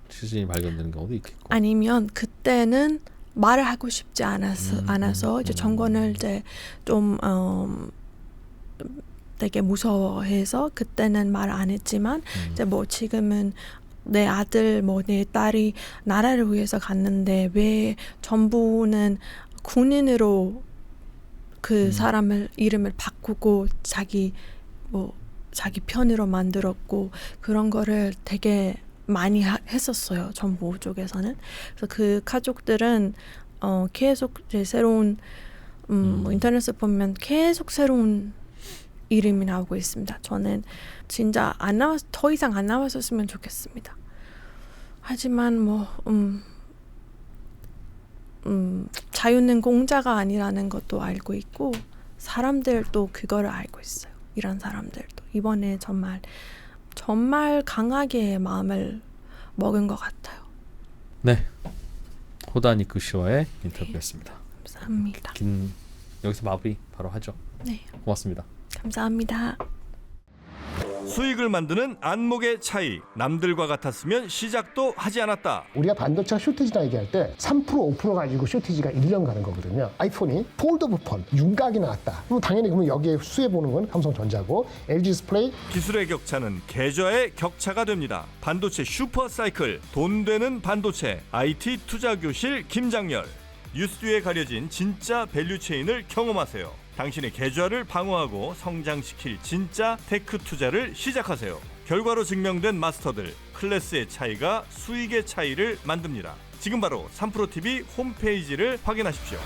Speaker 2: 시신이 발견되는 경우도 있겠고.
Speaker 1: 아니면 그때는 말을 하고 싶지 않아서 이제 정권을 이제 좀 되게 무서워해서 그때는 말 안 했지만 이제 뭐 지금은 내 아들 뭐 내 딸이 나라를 위해서 갔는데 왜 전부는 군인으로 그 사람을 이름을 바꾸고 자기 편으로 만들었고 그런 거를 되게 많이 했었어요. 정부 쪽에서는. 그래서 그 가족들은 계속 이제 새로운 뭐 인터넷에 보면 계속 새로운 이름이 나오고 있습니다. 저는 진짜 더 이상 안 나왔었으면 좋겠습니다. 하지만 뭐 자유는 공짜가 아니라는 것도 알고 있고 사람들도 그거를 알고 있어요. 이런 사람들도 이번에 정말 강하게 마음을 먹은 것 같아요.
Speaker 2: 네, 호다니크 씨와의 인터뷰였습니다.
Speaker 1: 감사합니다.
Speaker 2: 여기서 마무리 바로 하죠.
Speaker 1: 네,
Speaker 2: 고맙습니다.
Speaker 1: 감사합니다.
Speaker 3: 수익을 만드는 안목의 차이. 남들과 같았으면 시작도 하지 않았다.
Speaker 4: 우리가 반도체 쇼티지나 얘기할 때 3% 5% 가지고 쇼티지가 1년 가는 거거든요. 아이폰이 폴더블 폰 윤곽이 나왔다. 그럼 당연히 그러면 여기에 수혜 보는 건 삼성전자고 LG 디스플레이.
Speaker 3: 기술의 격차는 계좌의 격차가 됩니다. 반도체 슈퍼사이클, 돈 되는 반도체, IT 투자교실 김장렬. 뉴스 뒤에 가려진 진짜 밸류체인을 경험하세요. 당신의 계좌를 방어하고 성장시킬 진짜 테크 투자를 시작하세요. 결과로 증명된 마스터들, 클래스의 차이가 수익의 차이를 만듭니다. 지금 바로 3프로TV 홈페이지를 확인하십시오.